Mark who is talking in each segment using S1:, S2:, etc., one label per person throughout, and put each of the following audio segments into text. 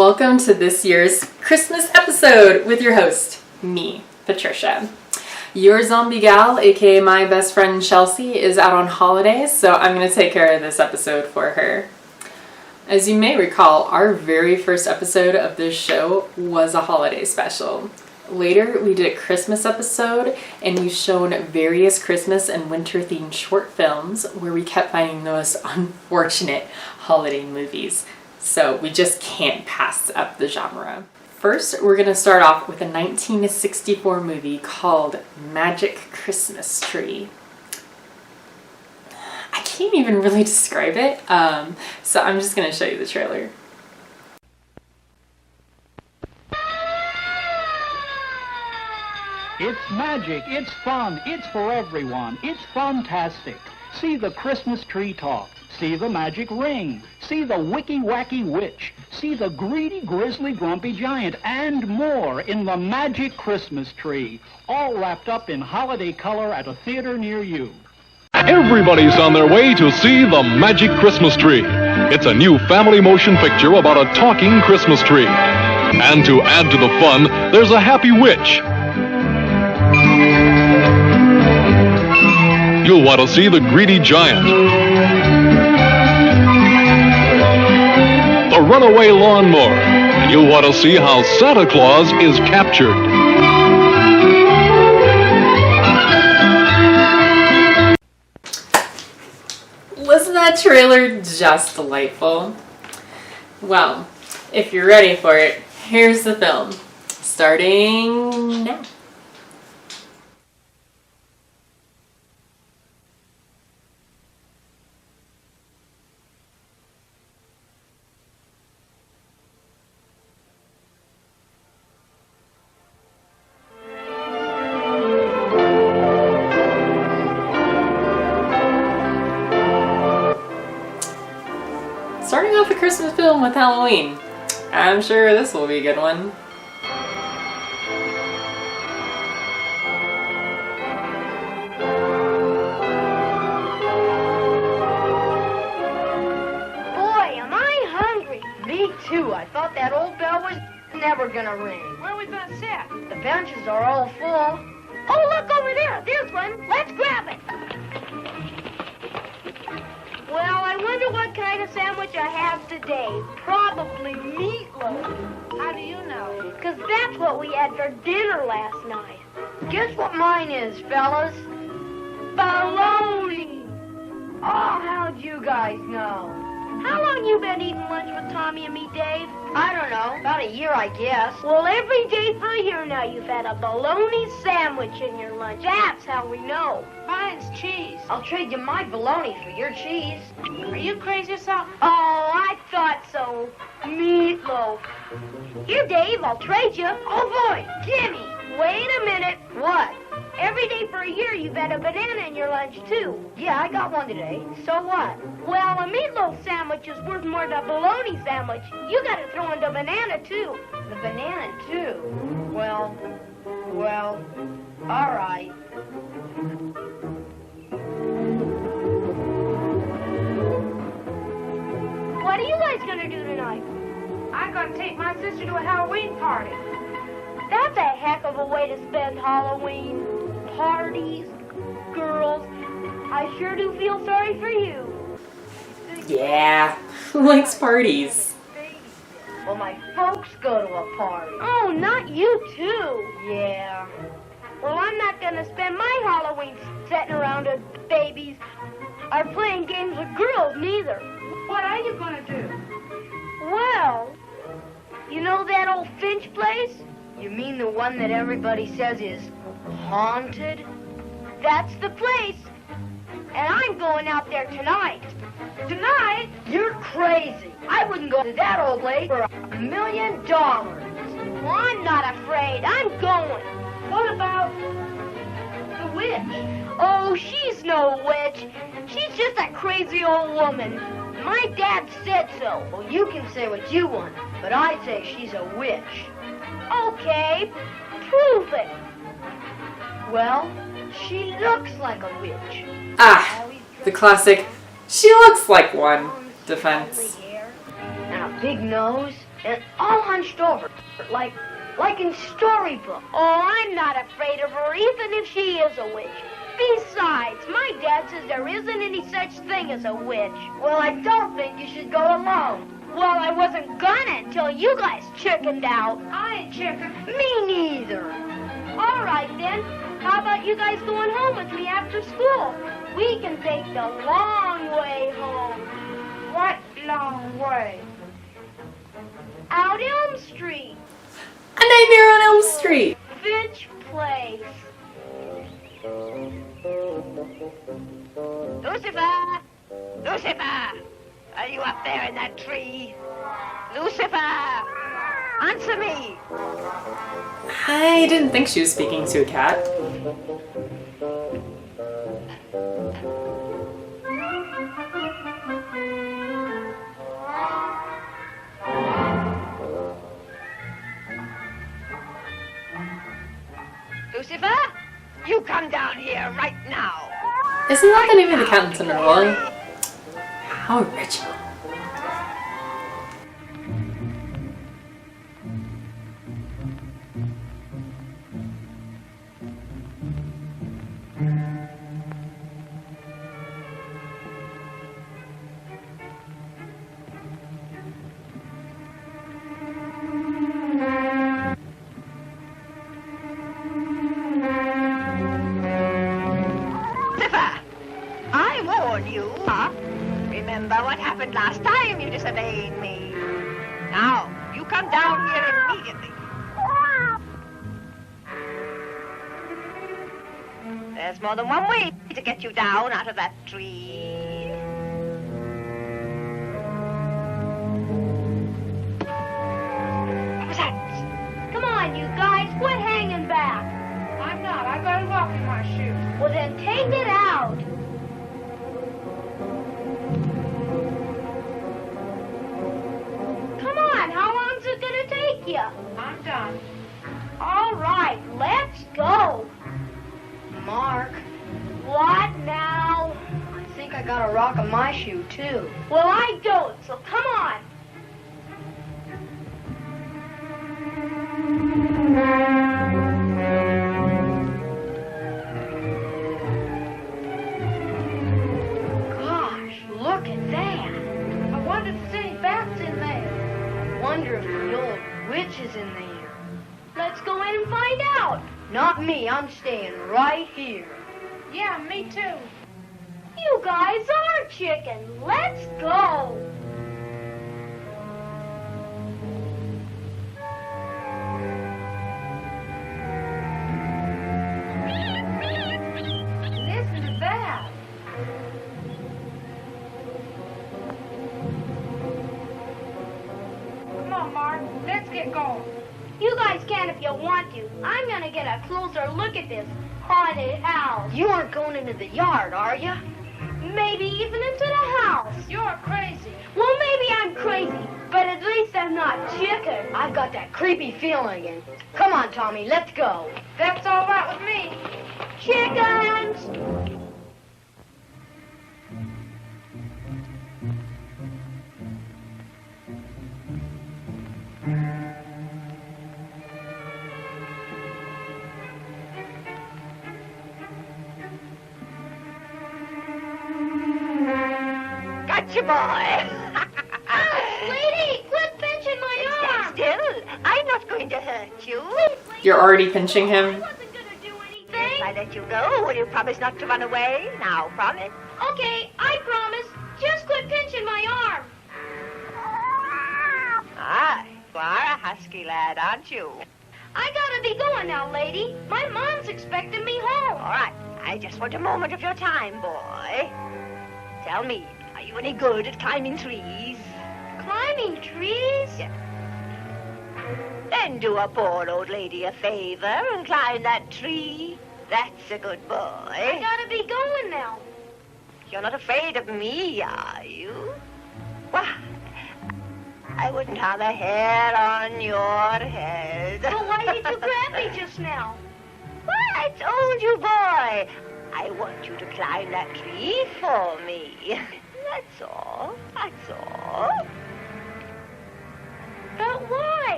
S1: welcome to this year's Christmas episode with your host, me, Patricia. Your zombie gal, aka my best friend Chelsea, is out on holidays, so I'm going to take care of this episode for her. As you may recall, our very first episode of this show was a holiday special. Later, we did a Christmas episode, and we've shown various Christmas and winter-themed short films where we kept finding the most unfortunate holiday movies. So we just can't pass up the genre. First, we're going to start off with a 1964 movie called Magic Christmas Tree. I can't even really describe it, so I'm just going to show you the trailer.
S2: It's magic, it's fun, it's for everyone, it's fantastic. See the Christmas tree top, see the magic ring, see the wicky-wacky witch, see the greedy, grisly, grumpy giant, and more in the Magic Christmas Tree, all wrapped up in holiday color at a theater near you.
S3: Everybody's on their way to see The Magic Christmas Tree. It's a new family motion picture about a talking Christmas tree. And to add to the fun, there's a happy witch. You'll want to see the greedy giant, the runaway lawnmower, and you'll want to see how Santa Claus is captured.
S1: Wasn't that trailer just delightful? Well, if you're ready for it, here's the film, starting now. Starting off a Christmas film with Halloween. I'm sure this will be a good one.
S4: Boy, am I hungry. Me too. I thought that old bell was never gonna ring.
S5: Where are we gonna sit?
S4: The benches are all full. Oh, look over there. There's one. Let's grab it. Well, I wonder what kind of sandwich I have today. Probably meatloaf.
S5: How do you know?
S4: 'Cause that's what we had for dinner last night. Guess what mine is, fellas? Bologna. Oh, how'd you guys know? How long you been eating lunch with Tommy and me, Dave? I don't know. About a year, I guess. Well, every day for a year now, you've had a bologna sandwich in your lunch. That's how we know.
S5: Mine's cheese.
S4: I'll trade you my bologna for your cheese.
S5: Are you crazy or something?
S4: Oh, I thought so. Meatloaf. Here, Dave, I'll trade you. Oh, boy, gimme. Wait a minute. What? Every day for a year, you've had a banana in your lunch, too. Yeah, I got one today. So what? Well, a meatloaf sandwich is worth more than a bologna sandwich. You gotta throw in the banana, too. The banana, too? Well, all right. What are you guys gonna do tonight?
S5: I'm gonna take my sister to a Halloween party.
S4: That's a heck of a way to spend Halloween. Parties, girls. I sure do feel sorry for you.
S1: Yeah, who likes parties?
S4: Well, my folks go to a party. Oh, not you too. Yeah. Well, I'm not gonna spend my Halloween sitting around with babies or playing games with girls neither.
S5: What are you gonna do?
S4: Well, you know that old Finch place? You mean the one that everybody says is haunted? That's the place. And I'm going out there tonight. Tonight? You're crazy. I wouldn't go to that old place for $1 million. Well, I'm not afraid. I'm going.
S5: What about the witch?
S4: Oh, she's no witch. She's just a crazy old woman. My dad said so. Well, you can say what you want, but I say she's a witch. Okay, prove it. Well, she looks like a witch.
S1: Ah, the classic, she looks like one defense.
S4: And a big nose. and all hunched over, like in storybook. Oh, I'm not afraid of her, even if she is a witch. Besides, my dad says there isn't any such thing as a witch. Well, I don't think you should go alone. Well, I wasn't gonna until you guys chickened out.
S5: I ain't chicken.
S4: Me neither. All right, then. How about you guys going home with me after school? We can take the long way home.
S5: What long way?
S4: Out Elm Street.
S1: A Nightmare on Elm Street.
S4: Finch Place.
S6: Lucifer! Lucifer! Are you up there in that tree? Lucifer! Answer me!
S1: I didn't think she was speaking to a cat.
S6: Lucifer! You come down here right now!
S1: Isn't that the name of the cat in Cinderella? How original.
S6: Lucifer! I warn you, huh? Remember what happened last time you disobeyed me. Now, you come down here immediately. There's more than one way to get you down out of that tree. What was that?
S4: Come on, you guys. Quit hanging back.
S5: I'm not. I got a lock in my shoe.
S4: Well, then take it out. Come on. How long's it going to take you?
S5: I'm done.
S4: All right. Let's go.
S7: Mark,
S4: What now?
S7: I think I got a rock in my shoe, too.
S4: Well, I don't, so come on.
S7: Gosh, look at that.
S5: I wonder if there's any bats in there.
S7: I wonder if the old witch is in there.
S4: Let's go in and find out.
S7: Not me, I'm staying right here.
S5: Yeah, me too.
S4: You guys are chicken. Let's go.
S5: Listen to that. Come on, Mark. Let's get going.
S4: You guys can if you want to. I'm gonna get a closer look at this haunted house.
S7: You aren't going into the yard, are you?
S4: Maybe even into the house.
S5: You're crazy.
S4: Well, maybe I'm crazy, but at least I'm not chicken.
S7: I've got that creepy feeling again. Come on, Tommy, let's go.
S5: That's all right with me.
S4: Chickens!
S6: Gotcha, boy!
S4: Lady, quit pinching my
S6: Stand
S4: arm!
S6: still. I'm not going to hurt you.
S1: You're already pinching him?
S4: I wasn't gonna do
S6: If
S4: anything.
S6: I let you go, will you promise not to run away? Now, promise.
S4: Okay, I promise. Just quit pinching my arm.
S6: Ah, you are a husky lad, aren't you?
S4: I gotta be going now, lady. My mom's expecting me home.
S6: All right. I just want a moment of your time, boy. Tell me, are you any good at climbing trees?
S4: Climbing trees?
S6: Yes. Then do a poor old lady a favor and climb that tree. That's a good
S4: I
S6: boy.
S4: gotta be going now.
S6: You're not afraid of me, are you? Why, I wouldn't harm a hair on your head.
S4: But why did you grab me just now?
S6: Well, I told you, boy. I want you to climb that tree for me. That's all. That's all.
S4: But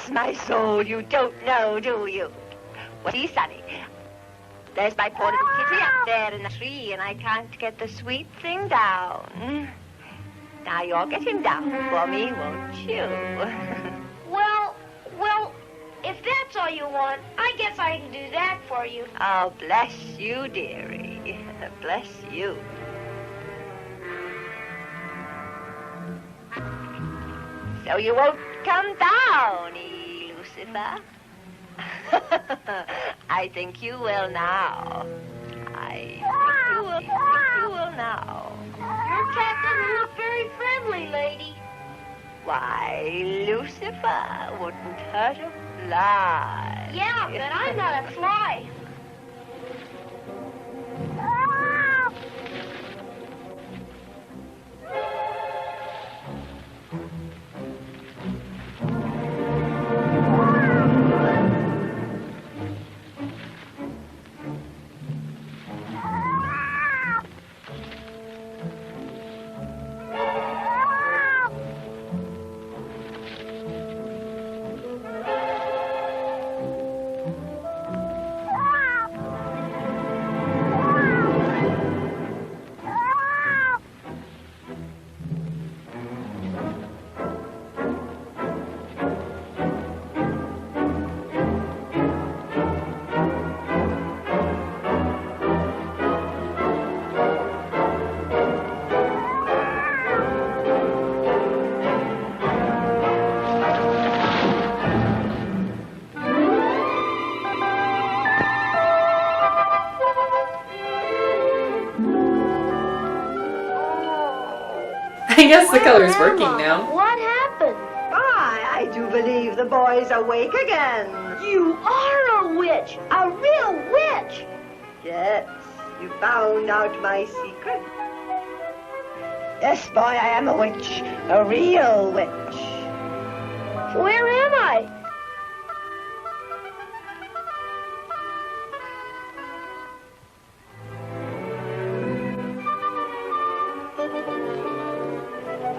S6: bless my soul, you don't know, do you? Well, see, Sonny, there's my poor little kitty up there in the tree, and I can't get the sweet thing down. Now you'll get him down for me, won't you?
S4: Well, if that's all you want, I guess I can do that for you.
S6: Oh, bless you, dearie. Bless you. So you won't come down, Lucifer? I think you will now. I think you will now.
S4: Your cat doesn't look very friendly, lady.
S6: Why, Lucifer wouldn't hurt a fly.
S4: Yeah, but I'm not a fly.
S1: I guess the color's working now.
S4: What happened?
S6: Why, I do believe the boy's awake again.
S4: You are a witch, a real witch.
S6: Yes, you found out my secret. Yes, boy, I am a witch, a real witch.
S4: Where am I?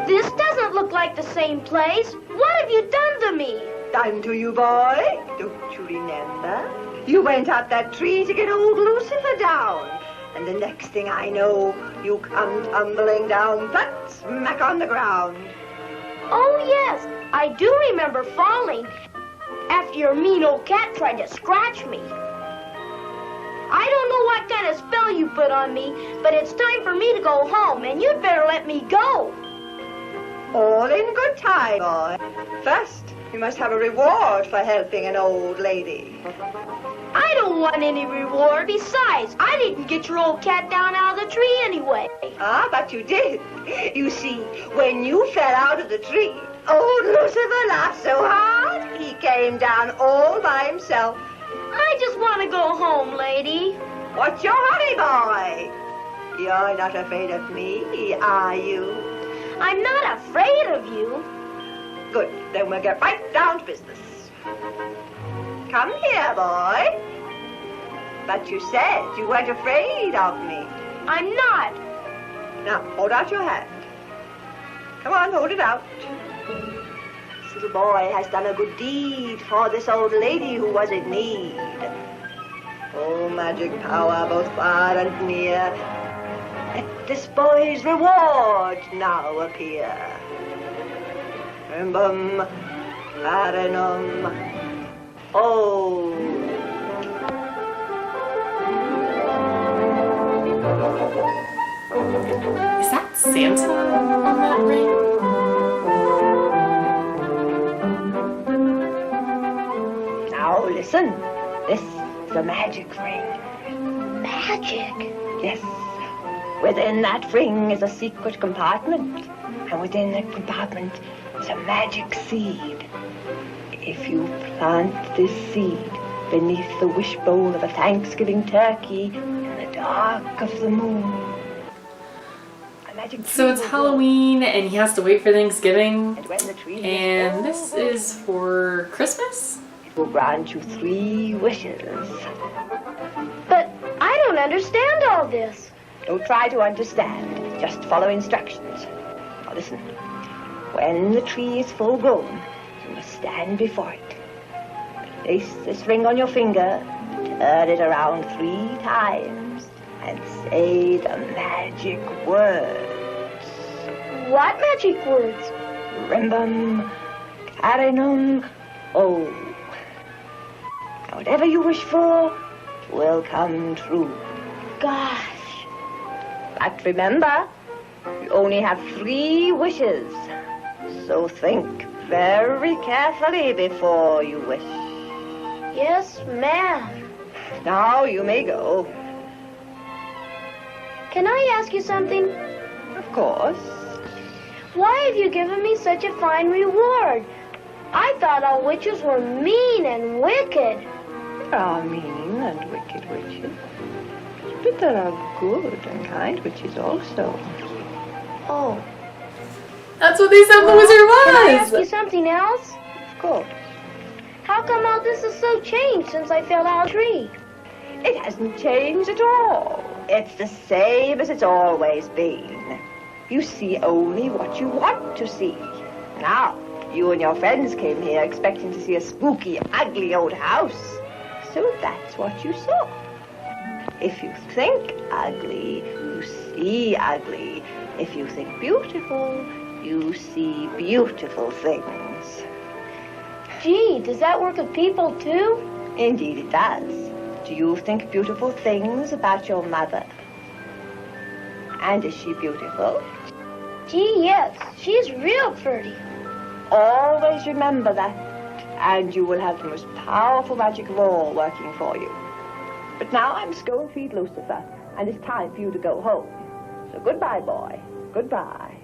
S4: This doesn't look like the same place. What have you done to me?
S6: Done to you, boy? Don't you remember? You went up that tree to get old Lucifer down. And the next thing I know, you come tumbling down flat smack on the ground.
S4: Oh, yes. I do remember falling after your mean old cat tried to scratch me. I don't know what kind of spell you put on me, but it's time for me to go home, and you'd better let me go.
S6: All in good time, boy. First, you must have a reward for helping an old lady.
S4: I don't want any reward. Besides, I didn't get your old cat down out of the tree anyway.
S6: Ah, but you did. You see, when you fell out of the tree, old Lucifer laughed so hard, he came down all by himself.
S4: I just want to go home, lady.
S6: What's your hurry, boy? You're not afraid of me, are you?
S4: I'm not afraid of you.
S6: Good, then we'll get right down to business. Come here, boy. But you said you weren't afraid of me.
S4: I'm not.
S6: Now, hold out your hand. Come on, hold it out. This little boy has done a good deed for this old lady who was in need. Oh, magic power, both far and near. Let this boy's reward now appear. Bum, clarinum, oh.
S1: Is that Santa on that ring?
S6: Now listen, this is a magic ring.
S4: Magic?
S6: Yes. Within that ring is a secret compartment, and within that compartment is a magic seed. If you plant this seed beneath the wishbone of a Thanksgiving turkey in the dark of the moon, a magic tree
S1: So it's
S6: will
S1: Halloween and he has to wait for Thanksgiving.
S6: grow. And when the tree
S1: And
S6: grows,
S1: this is for Christmas?
S6: it will grant you 3 wishes.
S4: But I don't understand all this.
S6: Don't try to understand. Just follow instructions. Now listen. When the tree is full grown, you must stand before it Place this ring on your finger, turn it around 3 times, and say the magic words.
S4: What magic words?
S6: Rimbum, carinum, oh. Now, whatever you wish for will come true.
S4: Gosh.
S6: But remember, you only have 3 wishes. So think very carefully before you wish.
S4: Yes, ma'am.
S6: Now you may go.
S4: Can I ask you something?
S6: Of course.
S4: Why have you given me such a fine reward? I thought all witches were mean and wicked.
S6: There are mean and wicked witches. But there are good and kind witches also.
S4: Oh.
S1: That's what they said the wizard
S4: Can I ask you
S1: was!
S4: something else?
S6: Of course.
S4: How come all this is so changed since I fell out of the tree?
S6: It hasn't changed at all. It's the same as it's always been. You see only what you want to see. Now, you and your friends came here expecting to see a spooky, ugly old house. So that's what you saw. If you think ugly, you see ugly. If you think beautiful, you see beautiful things.
S4: Gee, does that work with people too?
S6: Indeed it does. Do you think beautiful things about your mother? And is she beautiful?
S4: Gee, yes. She's real pretty.
S6: Always remember that, and you will have the most powerful magic of all working for you. But now I must go and feed Lucifer, and it's time for you to go home. So goodbye, boy. Goodbye.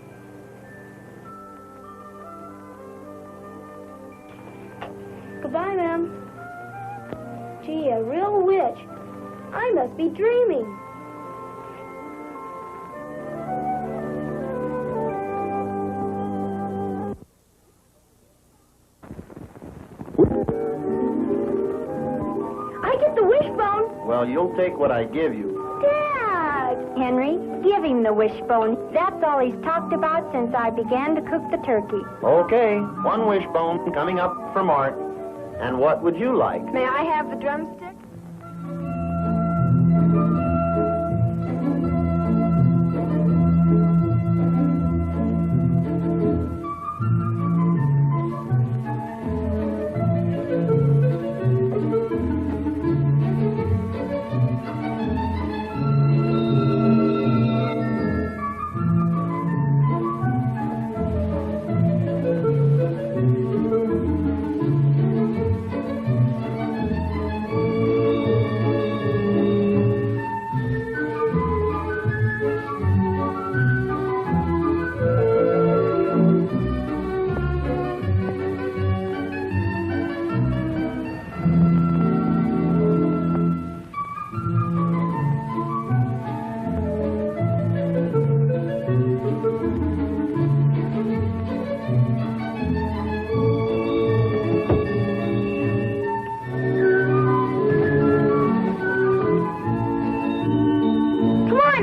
S4: Goodbye, ma'am. Gee, a real witch. I must be dreaming. I get the wishbone.
S8: Well, you'll take what I give you.
S4: Dad!
S9: Henry, give him the wishbone. That's all he's talked about since I began to cook the turkey.
S8: Okay, 1 wishbone coming up from Art. And what would you like?
S9: May I have the drumstick?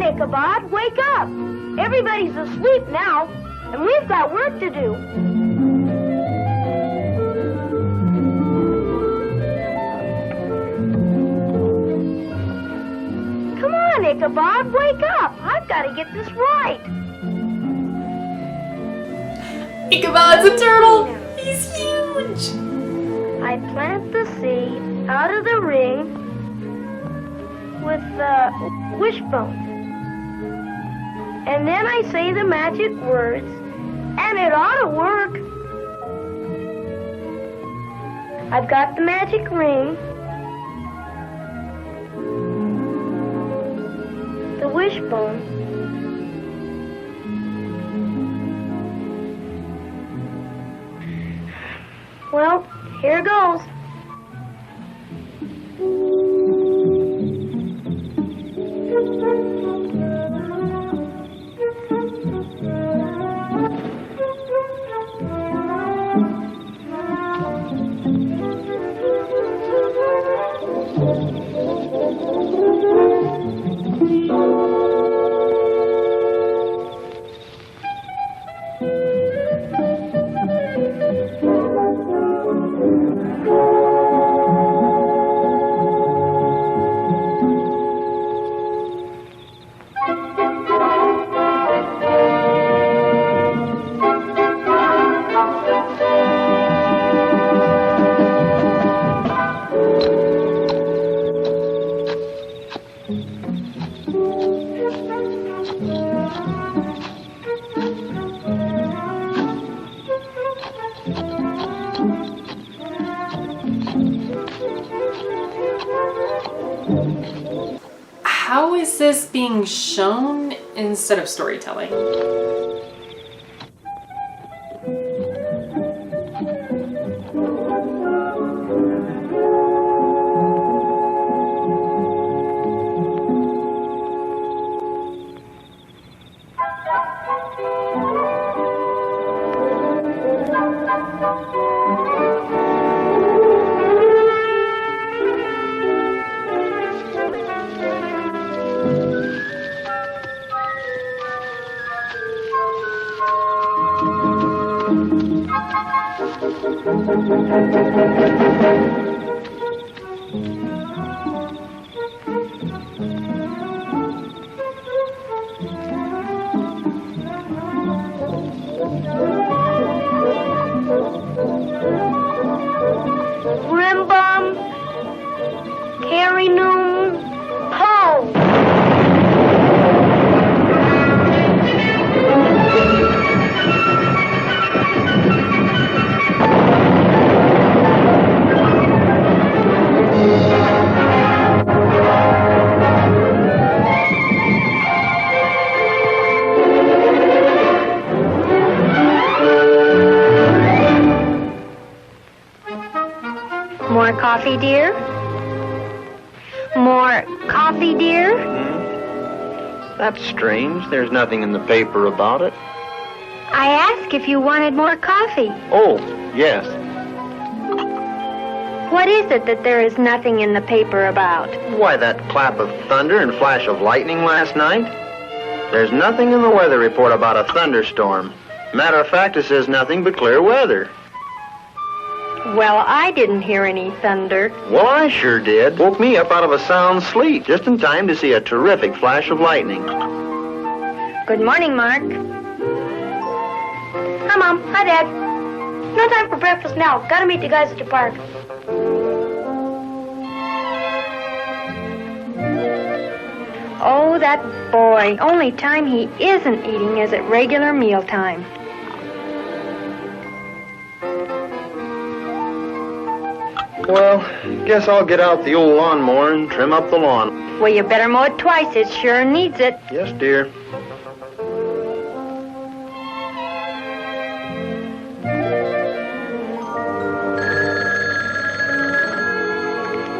S4: Ichabod, wake up! Everybody's asleep now, and we've got work to do. Come on, Ichabod, wake up! I've got to get this right.
S1: Ichabod's a turtle! He's huge!
S4: I plant the seed out of the ring with the wishbone. And then I say the magic words, and it ought to work. I've got the magic ring, the wishbone, well, here goes.
S1: is this being shown instead of storytelling?
S4: Rimbum, carry noom, ho! More coffee, dear? More coffee, dear?
S8: That's strange. There's nothing in the paper about it.
S9: I asked if you wanted more coffee.
S8: Oh, yes.
S9: What is it that there is nothing in the paper about?
S8: Why, that clap of thunder and flash of lightning last night? There's nothing in the weather report about a thunderstorm. Matter of fact, it says nothing but clear weather.
S9: Well, I didn't hear any thunder.
S8: Well, I sure did. Woke me up out of a sound sleep, just in time to see a terrific flash of lightning.
S9: Good morning, Mark.
S4: Hi, Mom. Hi, Dad. No time for breakfast now. Gotta meet the guys at the park.
S9: Oh, that boy. Only time he isn't eating is at regular mealtime.
S8: Well, guess I'll get out the old lawnmower and trim up the lawn.
S9: Well, you better mow it twice. It sure needs it.
S8: Yes, dear.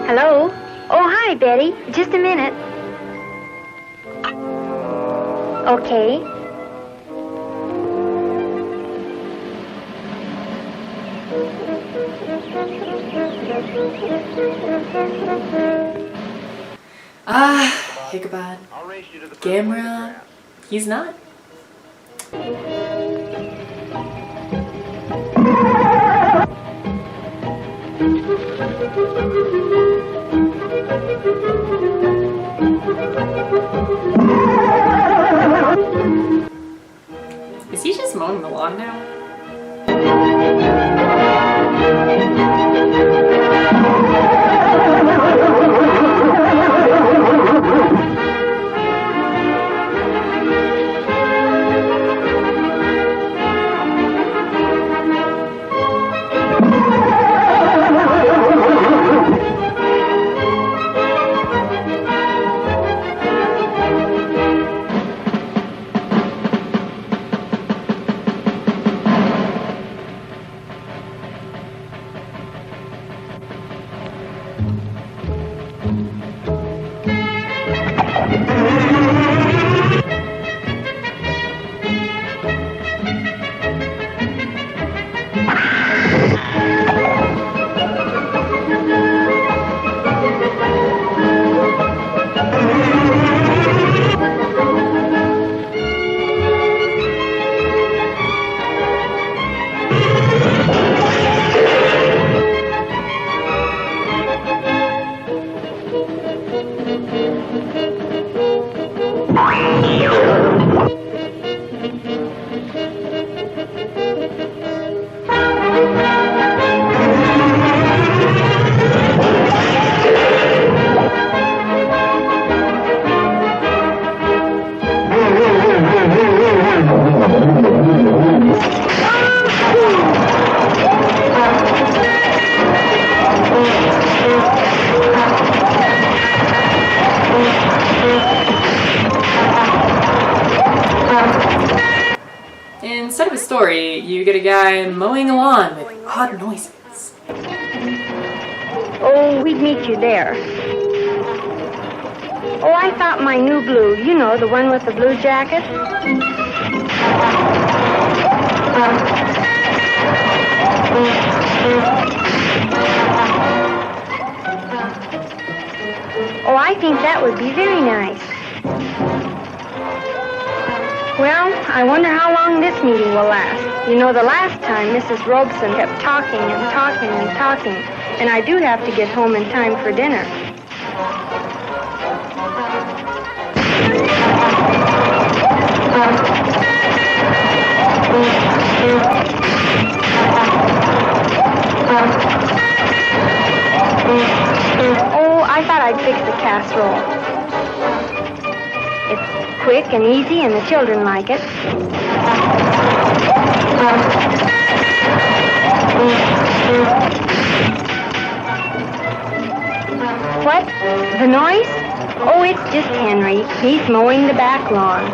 S9: Hello? Oh, hi, Betty. Just a minute. Okay.
S1: Ichabod. Gamera. He's not. Is he just mowing the lawn now? of a story, you get a guy mowing a lawn with odd noises.
S9: Oh, we'd meet you there. Oh, I thought my new blue, you know, the one with the blue jacket. Oh, I think that would be very nice. Well, I wonder how long this meeting will last. You know, the last time Mrs. Robeson kept talking and talking and talking, and I do have to get home in time for dinner. Oh, I thought I'd fix the casserole. It's quick and easy, and the children like it. What? The noise? Oh, it's just Henry. He's mowing the back lawn.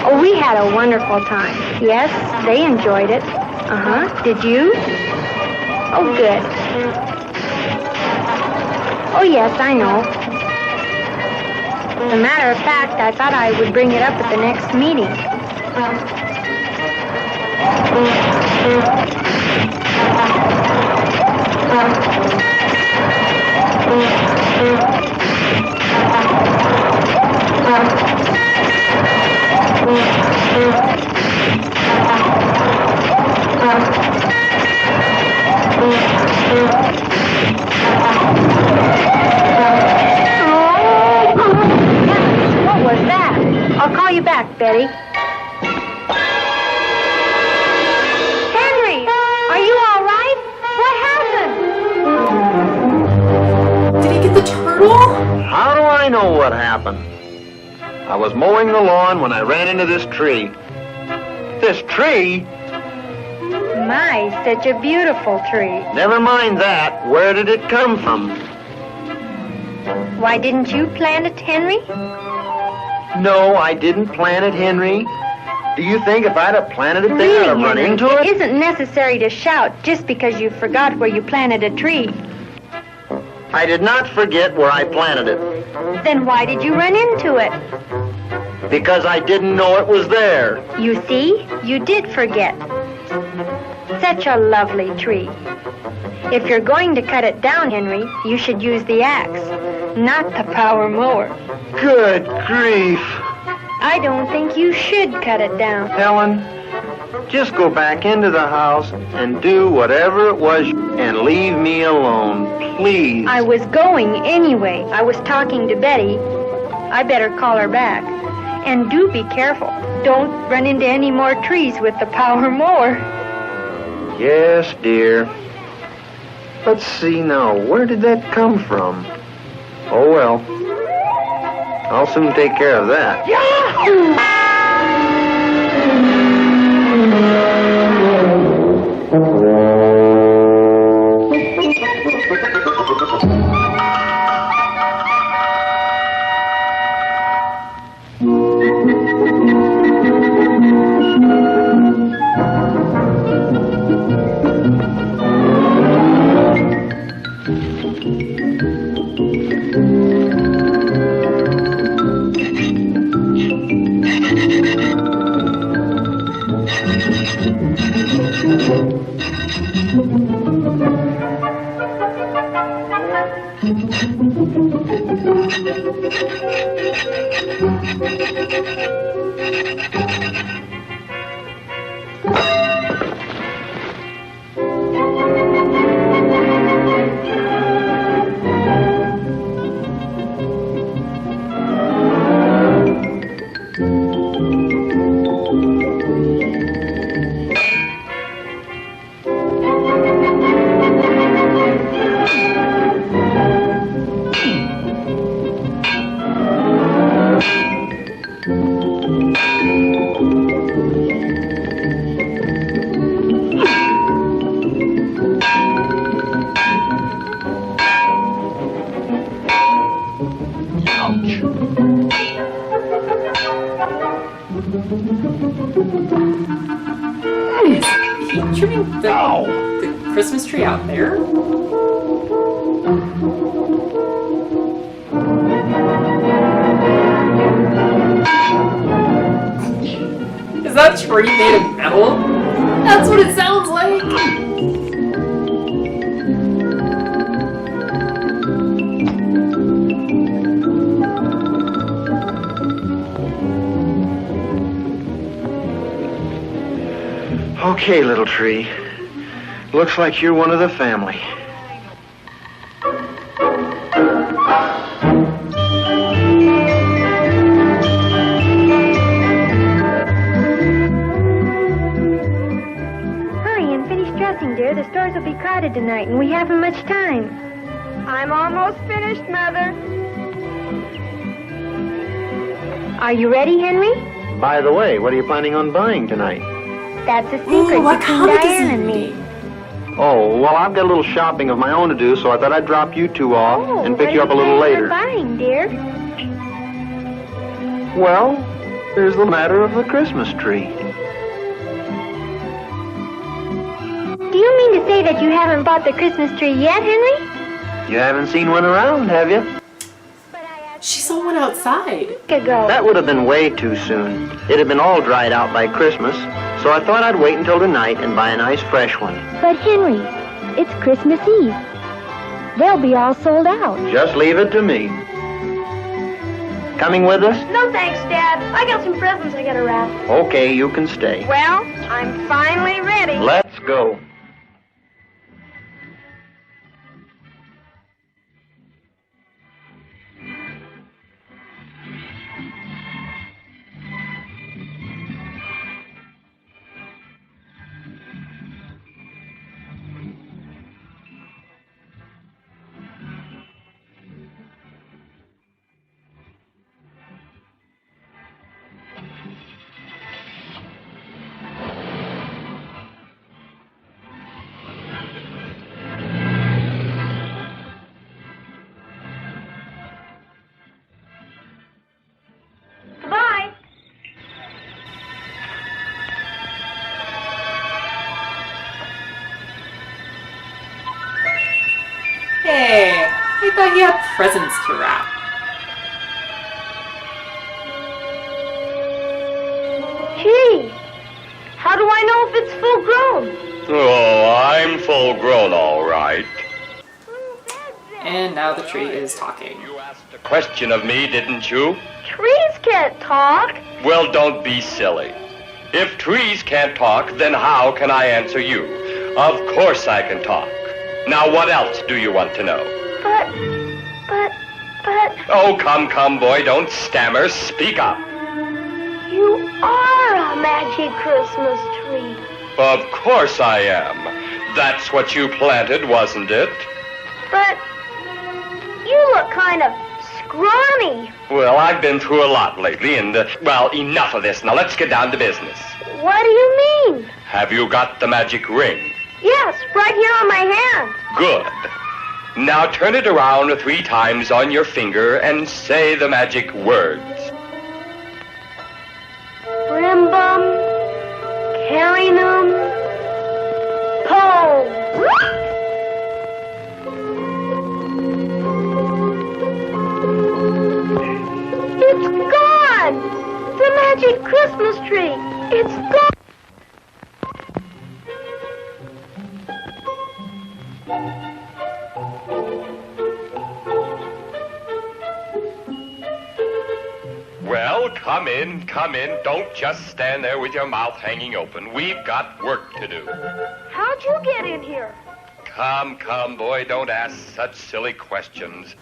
S9: Oh, we had a wonderful time. Yes, they enjoyed it. Uh-huh. Did you? Oh, good. Oh, yes, I know. As a matter of fact, I thought I would bring it up at the next meeting. What was that? I'll call you back, Betty. Henry, are you all right? What happened?
S1: Did he get the turtle?
S8: How do I know what happened? I was mowing the lawn when I ran into this tree. This tree?
S9: My, such a beautiful tree.
S8: Never mind that. Where did it come from?
S9: Why didn't you plant it, Henry?
S8: No, I didn't plant it, Henry. Do you think if I'd have planted it there, I'd have run
S9: Henry,
S8: into
S9: it
S8: it?
S9: isn't necessary to shout just because you forgot where you planted a tree.
S8: I did not forget where I planted it.
S9: Then why did you run into it?
S8: Because I didn't know it was there.
S9: You see, you did forget. Such a lovely tree. If you're going to cut it down, Henry, you should use the axe, not the power mower.
S8: Good grief.
S9: I don't think you should cut it down.
S8: Helen, just go back into the house and do whatever it was and leave me alone, please.
S9: I was going anyway. I was talking to Betty. I better call her back. And do be careful. Don't run into any more trees with the power mower.
S8: Yes, dear. Let's see now, where did that come from? Oh, well. I'll soon take care of that.
S1: trimming the Christmas tree out there? Is that tree made of metal? That's what it sounds like!
S8: Okay, little tree. Looks like you're one of the family.
S9: Hurry and finish dressing, dear. The stores will be crowded tonight, and we haven't much time.
S6: I'm almost finished, Mother.
S9: Are you ready, Henry?
S8: By the way, what are you planning on buying tonight?
S9: That's a secret
S1: Ooh, what
S9: between
S1: comic is
S9: Diane
S1: he
S9: and me.
S1: reading?
S8: Oh, well, I've got a little shopping of my own to do, so I thought I'd drop you two off and pick you up a little later.
S9: What are you buying, dear?
S8: Well, there's the matter of the Christmas tree.
S9: Do you mean to say that you haven't bought the Christmas tree yet, Henry?
S8: You haven't seen one around, have you?
S1: She saw one outside.
S9: Ago.
S8: That would have been way too soon. It had been all dried out by Christmas, so I thought I'd wait until tonight and buy a nice fresh one.
S9: But Henry, it's Christmas Eve. They'll be all sold out.
S8: Just leave it to me. Coming with us?
S4: No thanks, Dad. I got some presents I gotta wrap.
S8: Okay, you can stay.
S6: Well, I'm finally ready.
S8: Let's go.
S4: Bye.
S1: Hey, I thought he had presents to wrap.
S4: Gee, how do I know if it's full grown?
S10: Oh, I'm full grown, all right.
S1: And now the tree is talking.
S10: You asked a question of me, didn't you?
S4: Trees can't talk.
S10: Well, don't be silly. If trees can't talk, then how can I answer you? Of course I can talk. Now, what else do you want to know?
S4: But...
S10: Oh, come, boy, don't stammer. Speak up.
S4: You are a magic Christmas tree.
S10: Of course I am. That's what you planted, wasn't it?
S4: But you look kind of scrawny.
S10: Well, I've been through a lot lately, and, well, enough of this. Now, let's get down to business.
S4: What do you mean?
S10: Have you got the magic ring?
S4: Yes, right here on my hand.
S10: Good. Now turn it around 3 times on your finger and say the magic words.
S4: Rimbum, carinum, po. It's gone! The magic Christmas tree! It's gone!
S10: Well, come in. Don't just stand there with your mouth hanging open. We've got work to do.
S4: How'd you get in here?
S10: Come, boy, don't ask such silly questions.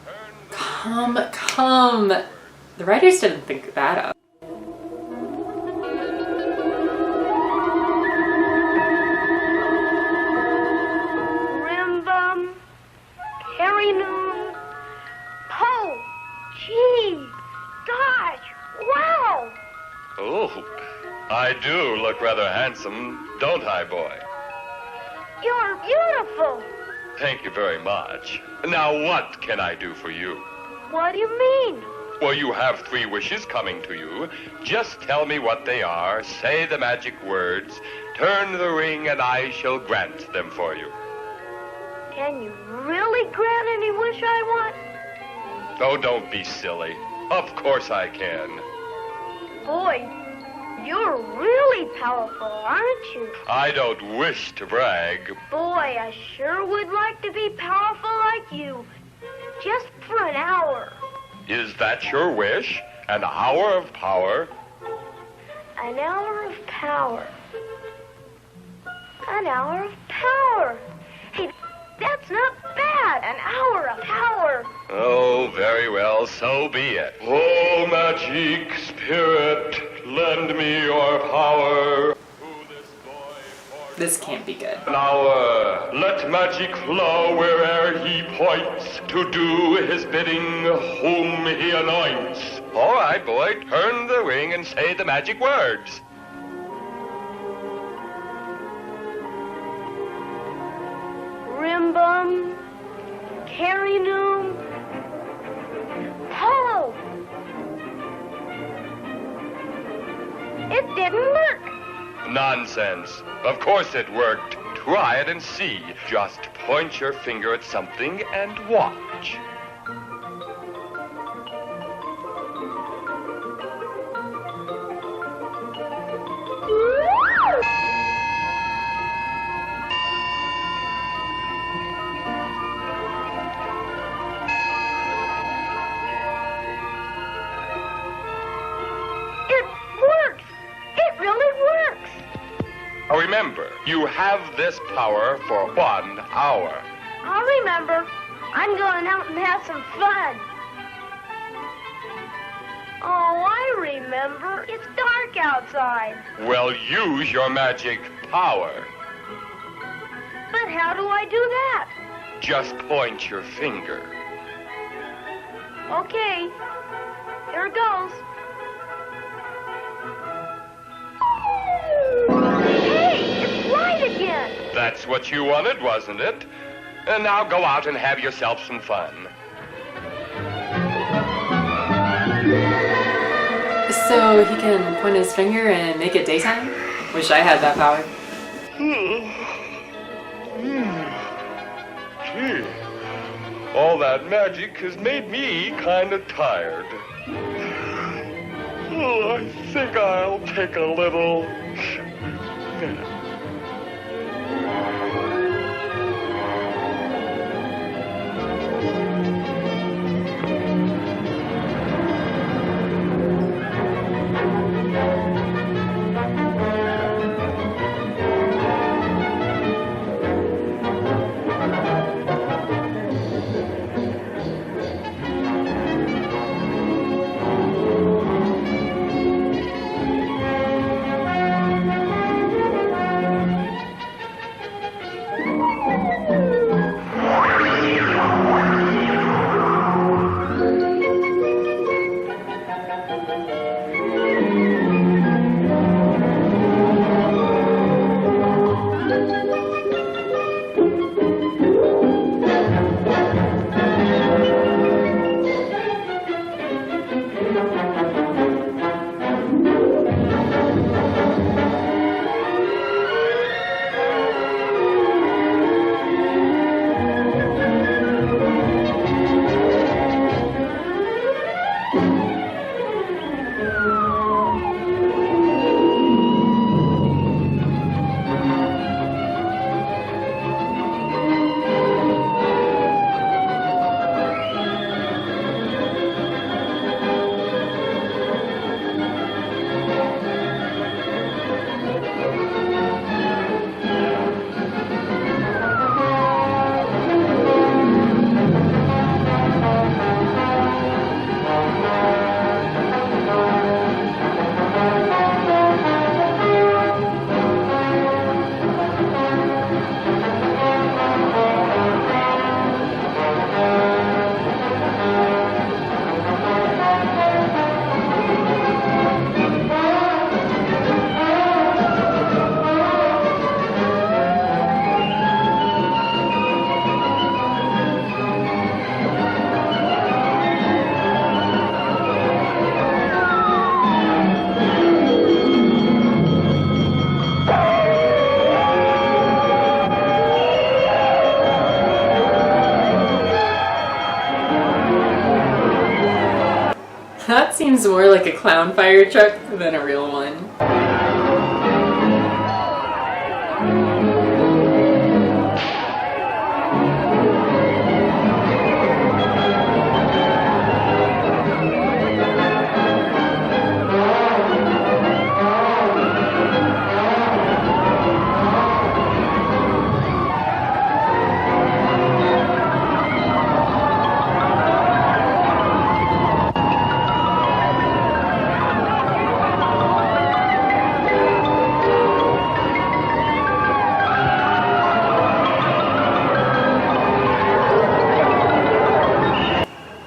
S1: Come. The writers didn't think that up.
S4: Rimbum, carinum, po. Gee, gosh, wow!
S10: Oh, I do look rather handsome, don't I, boy?
S4: You're beautiful.
S10: Thank you very much. Now, what can I do for you?
S4: What do you mean?
S10: Well, you have 3 wishes coming to you. Just tell me what they are, say the magic words, Turn the ring and I shall grant them for you.
S4: Can you really grant any wish I want?
S10: Oh, don't be silly. Of course I can.
S4: Boy, you're really powerful, aren't you?
S10: I don't wish to brag.
S4: Boy, I sure would like to be powerful like you. Just for an hour.
S10: Is that your wish? An hour of power?
S4: An hour of power. An hour of power. Hey, that's not bad. An hour of power.
S10: Oh, very well, so be it. Oh, magic spirit, lend me your power.
S1: This can't be good.
S10: An hour, let magic flow where'er he points, to do his bidding whom he anoints. All right, boy, turn the ring and say the magic words.
S4: Rimbum, Carinum, Polo. It didn't work.
S10: Nonsense. Of course it worked. Try it and see. Just point your finger at something and watch. Remember, you have this power for 1 hour.
S4: I'll remember. I'm going out and have some fun. Oh, I remember. It's dark outside.
S10: Well, use your magic power.
S4: But how do I do that?
S10: Just point your finger.
S4: Okay. Here it goes. Again.
S10: That's what you wanted, wasn't it? And now go out and have yourself some fun.
S1: So he can point his finger and make it daytime? Wish I had that power.
S10: Gee, all that magic has made me kind of tired. Oh, I think I'll take a little nap.
S1: seems more like a clown fire truck than a real one.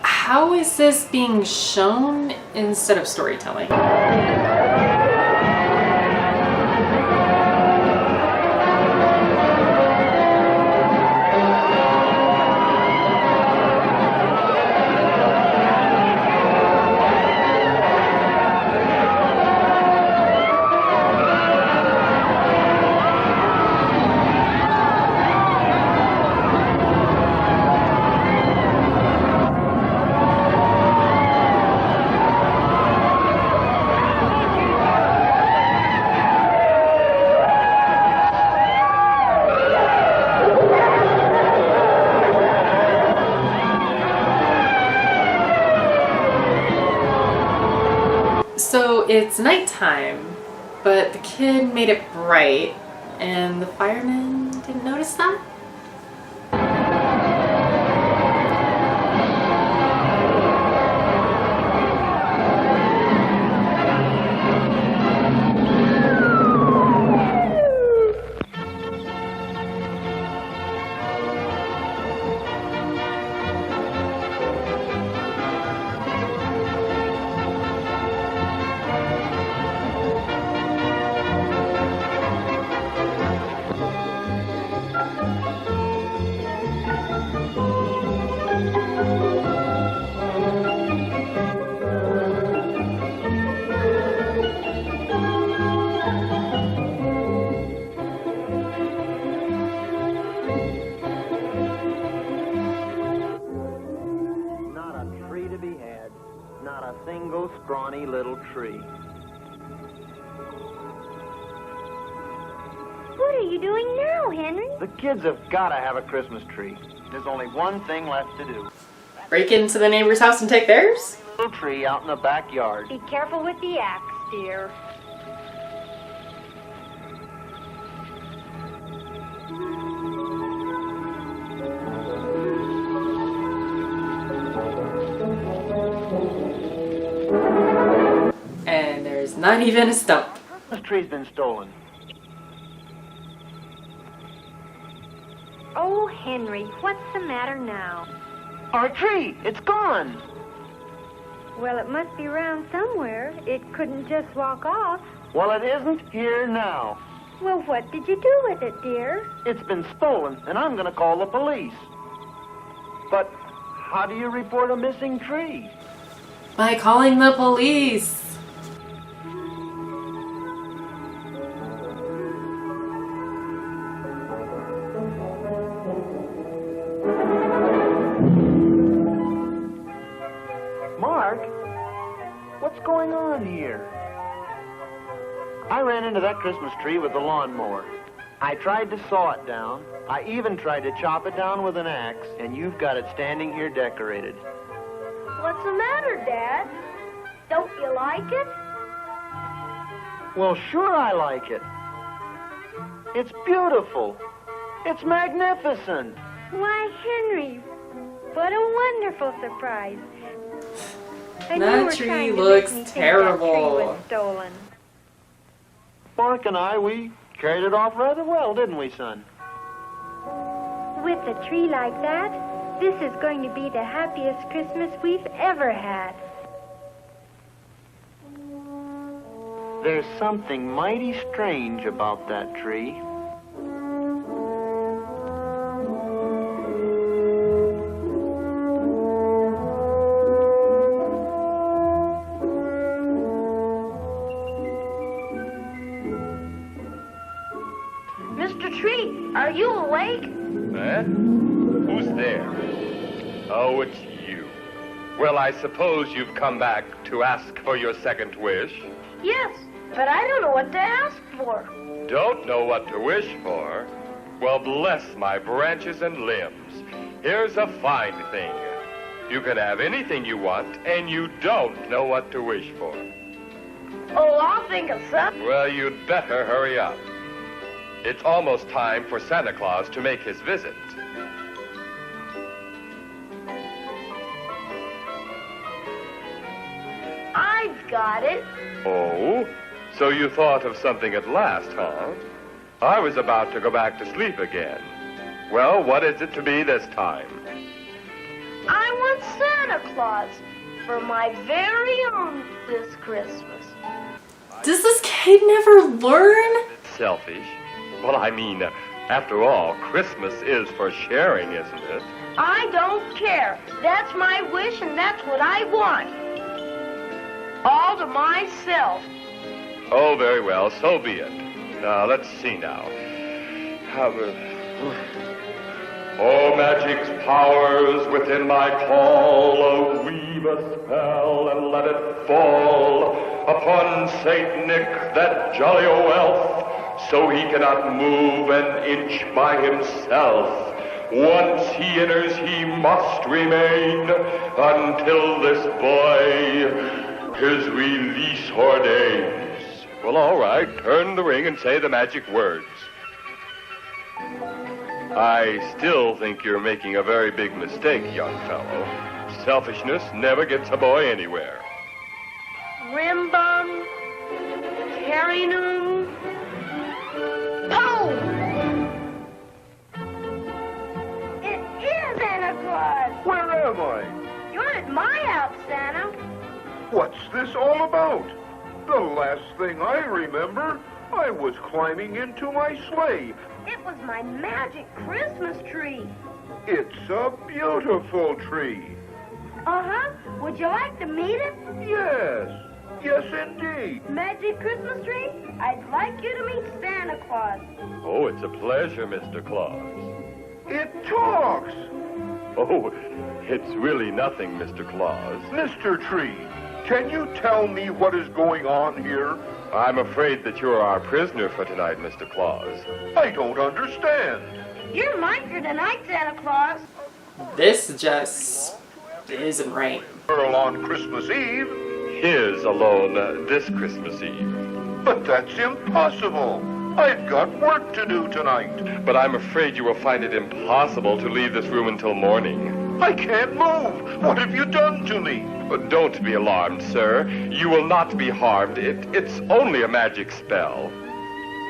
S1: How is this being shown instead of storytelling? So it's nighttime, but the kid made it bright, and the firemen didn't notice that?
S8: Not a single scrawny little tree.
S4: What are you doing now, Henry?
S8: The kids have got to have a Christmas tree. There's only one thing left to do.
S1: Break into the neighbor's house and take theirs?
S8: Little tree out in the backyard.
S9: Be careful with the axe, dear.
S1: And there's not even a stump.
S8: This tree's been stolen.
S9: Oh, Henry, what's the matter now?
S8: Our tree! It's gone!
S9: Well, it must be around somewhere. It couldn't just walk off.
S8: Well, it isn't here now.
S9: Well, what did you do with it, dear?
S8: It's been stolen, and I'm going to call the police. But how do you report a missing tree?
S1: By calling the police.
S8: Mark, what's going on here? I ran into that Christmas tree with the lawnmower. I tried to saw it down. I even tried to chop it down with an axe, and you've got it standing here decorated.
S4: What's the matter, Dad? Don't you like it?
S8: Well, sure I like it. It's beautiful. It's magnificent.
S9: Why, Henry, what a wonderful surprise. I knew you
S1: That
S9: were
S1: tree
S9: trying to
S1: looks
S9: make me think
S1: terrible.
S9: That tree was stolen.
S8: Mark and I, we carried it off rather well, didn't we, son?
S9: With a tree like that, this is going to be the happiest Christmas we've ever had.
S8: There's something mighty strange about that tree.
S4: Mr. Tree, are you awake?
S10: Huh? Who's there? Oh, it's you. Well, I suppose you've come back to ask for your second wish.
S4: Yes, but I don't know what to ask for.
S10: Don't know what to wish for? Well, bless my branches and limbs. Here's a fine thing. You can have anything you want, and you don't know what to wish for.
S4: Oh, I'll think of something.
S10: Well, you'd better hurry up. It's almost time for Santa Claus to make his visit.
S4: I've got it.
S10: Oh? So you thought of something at last, huh? I was about to go back to sleep again. Well, what is it to be this time?
S4: I want Santa Claus for my very own this Christmas.
S1: Does this kid never learn?
S10: Selfish? Well, I mean, after all, Christmas is for sharing, isn't it?
S4: I don't care. That's my wish and that's what I want. All to myself.
S10: Oh, very well, so be it. Now, let's see now. Oh, magic's powers within my call, weave a spell and let it fall upon Saint Nick, that jolly old elf, so he cannot move an inch by himself. Once he enters, he must remain until this boy his release ordains. Well, all right, turn the ring and say the magic words. I still think you're making a very big mistake, young fellow. Selfishness never gets a boy anywhere.
S4: Rimbum, Carrinum, Boom! It is Santa Claus.
S11: Where am I?
S4: You're at my house, Santa.
S11: What's this all about? The last thing I remember, I was climbing into my sleigh.
S4: It was my magic Christmas tree.
S11: It's a beautiful tree.
S4: Uh-huh. Would you like to meet it?
S11: Yes. Yes, indeed.
S4: Magic Christmas tree? I'd like you to meet Santa Claus.
S10: Oh, it's a pleasure, Mr. Claus.
S11: It talks.
S10: Oh, it's really nothing, Mr. Claus.
S11: Mr. Tree, can you tell me what is going on here?
S10: I'm afraid that you're our prisoner for tonight, Mr. Claus.
S11: I don't understand.
S4: You're mine for tonight, Santa Claus.
S1: This just isn't right.
S11: Earl on Christmas Eve.
S10: His alone this Christmas Eve.
S11: But that's impossible. I've got work to do tonight.
S10: But I'm afraid you will find it impossible to leave this room until morning.
S11: I can't move. What have you done to me?
S10: But don't be alarmed, sir. You will not be harmed. It's only a magic spell.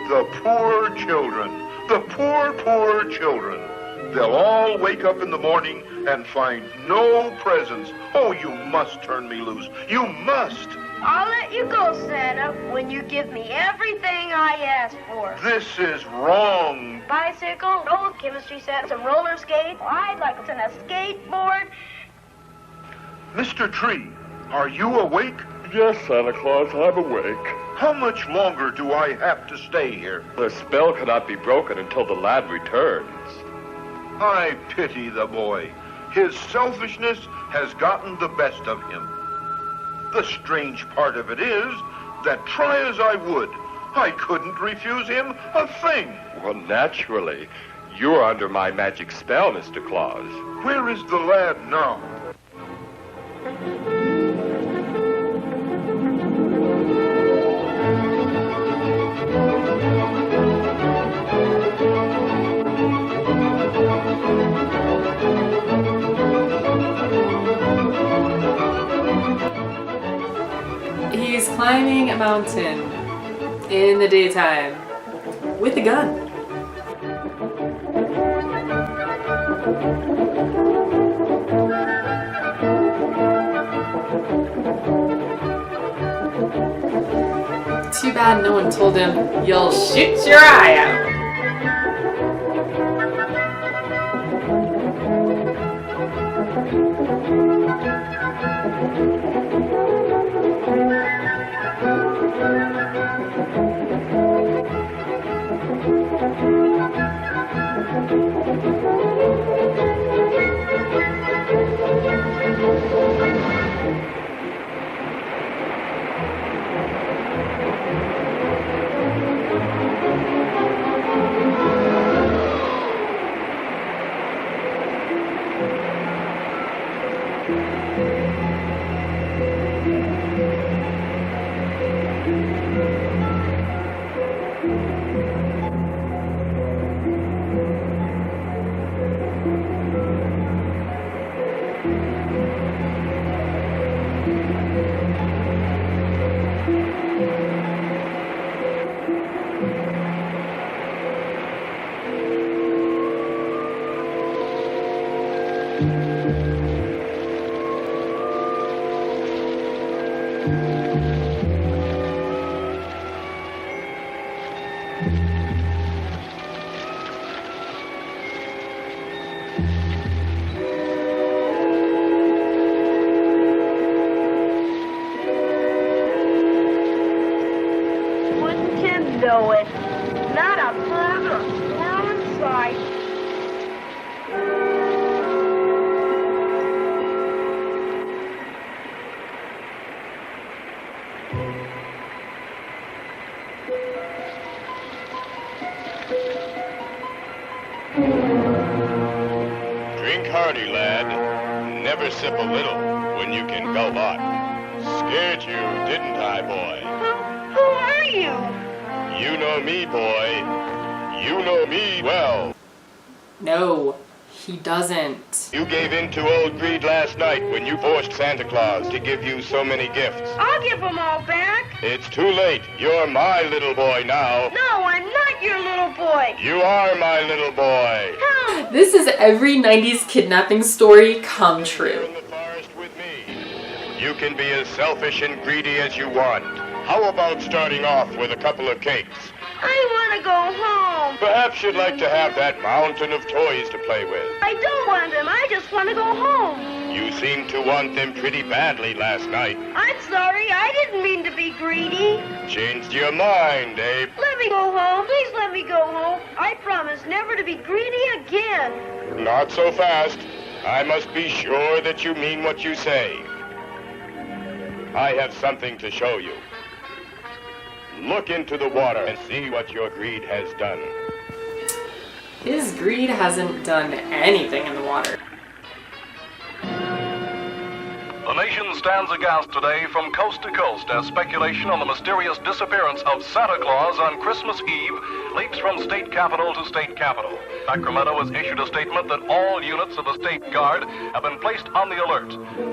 S11: The poor children. The poor, poor children. They'll all wake up in the morning and find no presents. Oh, you must turn me loose. You must.
S4: I'll let you go, Santa, when you give me everything I ask for.
S11: This is wrong.
S4: Bicycle, old chemistry set, some roller skates. I'd like a skateboard.
S11: Mr. Tree, are you awake?
S10: Yes, Santa Claus, I'm awake.
S11: How much longer do I have to stay here?
S10: The spell cannot be broken until the lad returns.
S11: I pity the boy. His selfishness has gotten the best of him. The strange part of it is that try as I would, I couldn't refuse him a thing.
S10: Well, naturally. You're under my magic spell, Mr. Claus.
S11: Where is the lad now?
S1: He's climbing a mountain in the daytime with a gun. Too bad no one told him, you'll shoot your eye out.
S4: Know it. Not a bird or squirrel in sight.
S10: Drink hearty, lad. Never sip a little when you can go lot. Scared you, didn't I, boy?
S4: Who are you?
S10: You know me, boy. You know me well.
S1: No, he doesn't.
S10: You gave in to old greed last night when you forced Santa Claus to give you so many gifts.
S4: I'll give them all back.
S10: It's too late. You're my little boy now.
S4: No, I'm not your little boy.
S10: You are my little boy.
S4: How?
S1: This is every 90s kidnapping story come true.
S10: In the forest with me. You can be as selfish and greedy as you want. How about starting off with a couple of cakes?
S4: I want to go home.
S10: Perhaps you'd like to have that mountain of toys to play with.
S4: I don't want them. I just want to go home.
S10: You seemed to want them pretty badly last night.
S4: I'm sorry. I didn't mean to be greedy.
S10: Changed your mind, Abe.
S4: Let me go home. Please let me go home. I promise never to be greedy again.
S10: Not so fast. I must be sure that you mean what you say. I have something to show you. Look into the water and see what your greed has done.
S1: His greed hasn't done anything in the water.
S12: The nation stands aghast today from coast to coast as speculation on the mysterious disappearance of Santa Claus on Christmas Eve leaps from state capital to state capital. Sacramento has issued a statement that all units of the State Guard have been placed on the alert.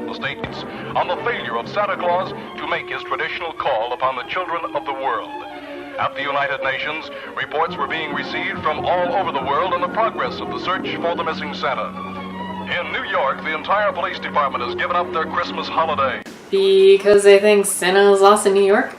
S12: The state's on the failure of Santa Claus to make his traditional call upon the children of the world. At the United Nations, reports were being received from all over the world on the progress of the search for the missing Santa. In New York, the entire police department has given up their Christmas holiday.
S1: Because they think Santa is lost in New York?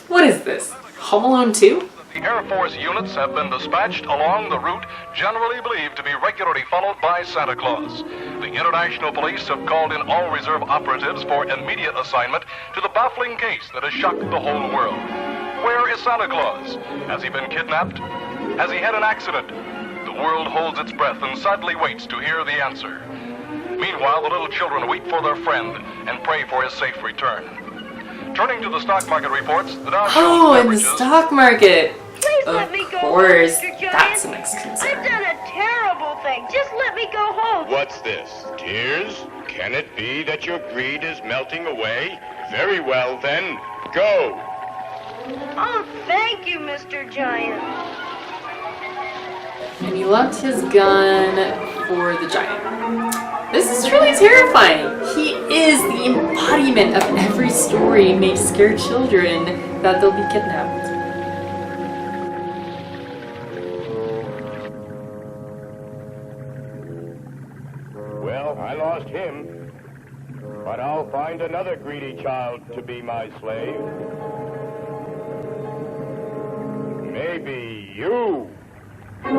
S1: What is this? Home Alone 2?
S12: The Air Force units have been dispatched along the route generally believed to be regularly followed by Santa Claus. The international police have called in all reserve operatives for immediate assignment to the baffling case that has shocked the whole world. Where is Santa Claus? Has he been kidnapped? Has he had an accident? The world holds its breath and sadly waits to hear the answer. Meanwhile, the little children wait for their friend and pray for his safe return. Turning to the stock market reports, the Dow Jones
S1: Oh, in the
S12: averages...
S1: stock market!
S4: Please
S1: Of
S4: let me go
S1: course,
S4: home, Mr. Giant.
S1: that's the next concern.
S4: I've done a terrible thing. Just let me go home.
S10: What's this? Tears? Can it be that your greed is melting away? Very well, then. Go!
S4: Oh, thank you, Mr. Giant.
S1: And he left his gun for the giant. This is truly terrifying. He is the embodiment of every story made to scare children that they'll be kidnapped.
S10: Well, I lost him, but I'll find another greedy child to be my slave. Maybe you.
S1: You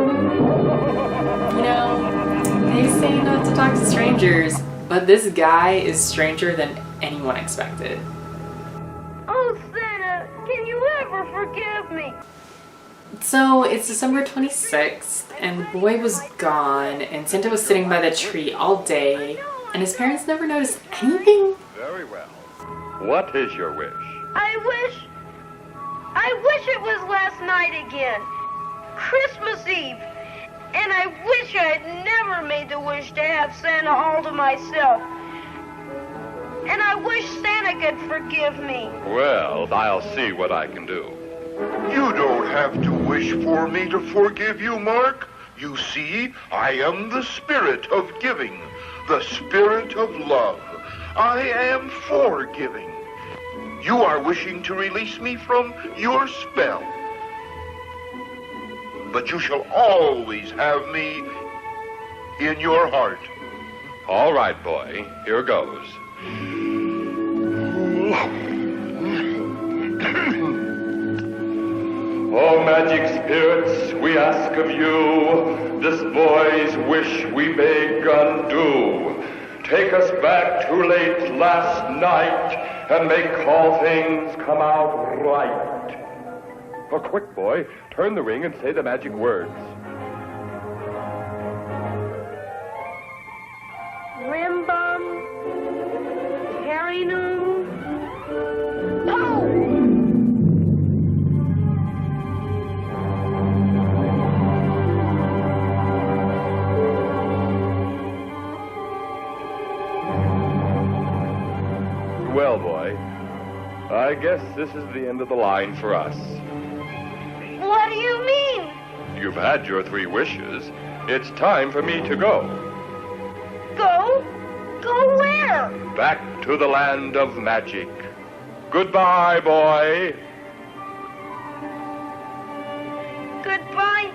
S1: know, they say not to talk to strangers, but this guy is stranger than anyone expected.
S4: Oh, Santa, can you ever forgive me?
S1: So it's December 26th, and Boy was gone, and Santa was sitting by the tree all day, and his parents never noticed anything.
S10: Very well. What is your wish?
S4: I wish it was last night again. Christmas Eve. And I wish I had never made the wish to have Santa all to myself. and I wish Santa could forgive me.
S10: Well, I'll see what I can do.
S11: You don't have to wish for me to forgive you, Mark. You see, I am the spirit of giving, the spirit of love. I am forgiving. You are wishing to release me from your spell. But you shall always have me in your heart.
S10: All right, boy. Here goes. Oh, magic spirits, we ask of you, this boy's wish we beg undo. Take us back to late last night and make all things come out right. Oh, quick, boy. Turn the ring and say the magic words.
S4: Rimbum, Harry-noon, oh!
S10: Well, boy, I guess this is the end of the line for us.
S4: What do you mean?
S10: You've had your 3 wishes. It's time for me to go.
S4: Go? Go where?
S10: Back to the land of magic. Goodbye, boy.
S4: Goodbye,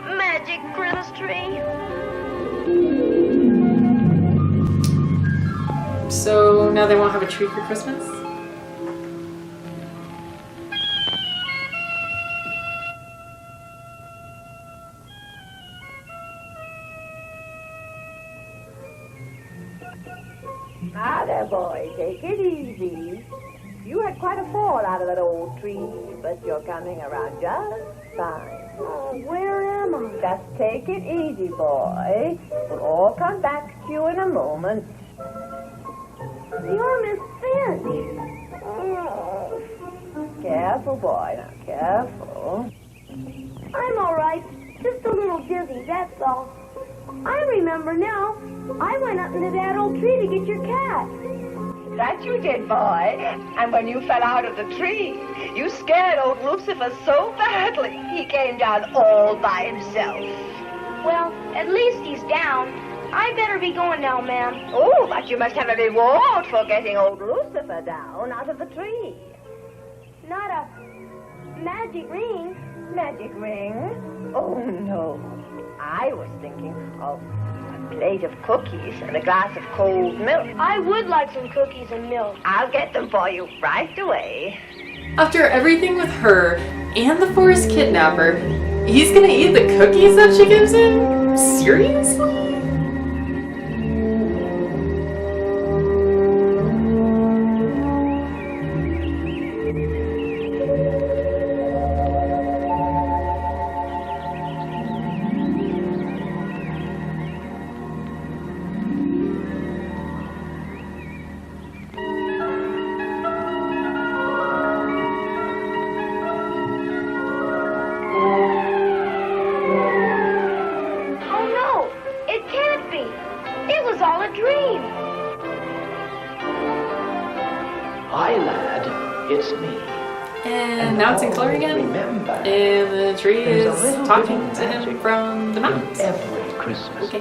S4: magic Christmas tree.
S1: So now they won't have a tree for Christmas?
S6: Now there, boy, take it easy. You had quite a fall out of that old tree, but you're coming around just fine.
S4: Oh, where am I?
S6: Just take it easy, boy. We'll all come back to you in a moment.
S4: You're Miss Finch. Oh.
S6: Careful, boy, now, careful.
S4: I'm all right. Just a little dizzy, that's all. I remember now. I went up into that old tree to get your cat.
S6: That you did, boy. And when you fell out of the tree, you scared old Lucifer so badly, he came down all by himself.
S4: Well, at least he's down. I better be going now, ma'am.
S6: Oh, but you must have a reward for getting old Lucifer down out of the tree.
S4: Not a magic ring.
S6: Magic ring? Oh, no. I was thinking of a plate of cookies and a glass of cold milk.
S4: I would like some cookies and milk.
S6: I'll get them for you right away.
S1: After everything with her and the forest kidnapper, he's gonna eat the cookies that she gives him? Seriously?
S2: It's me.
S1: And now it's in color again.
S2: Remember,
S1: and the tree is
S2: there's a little
S1: talking
S2: bit of
S1: to him
S2: magic
S1: from the mountains.
S2: in every Christmas tree.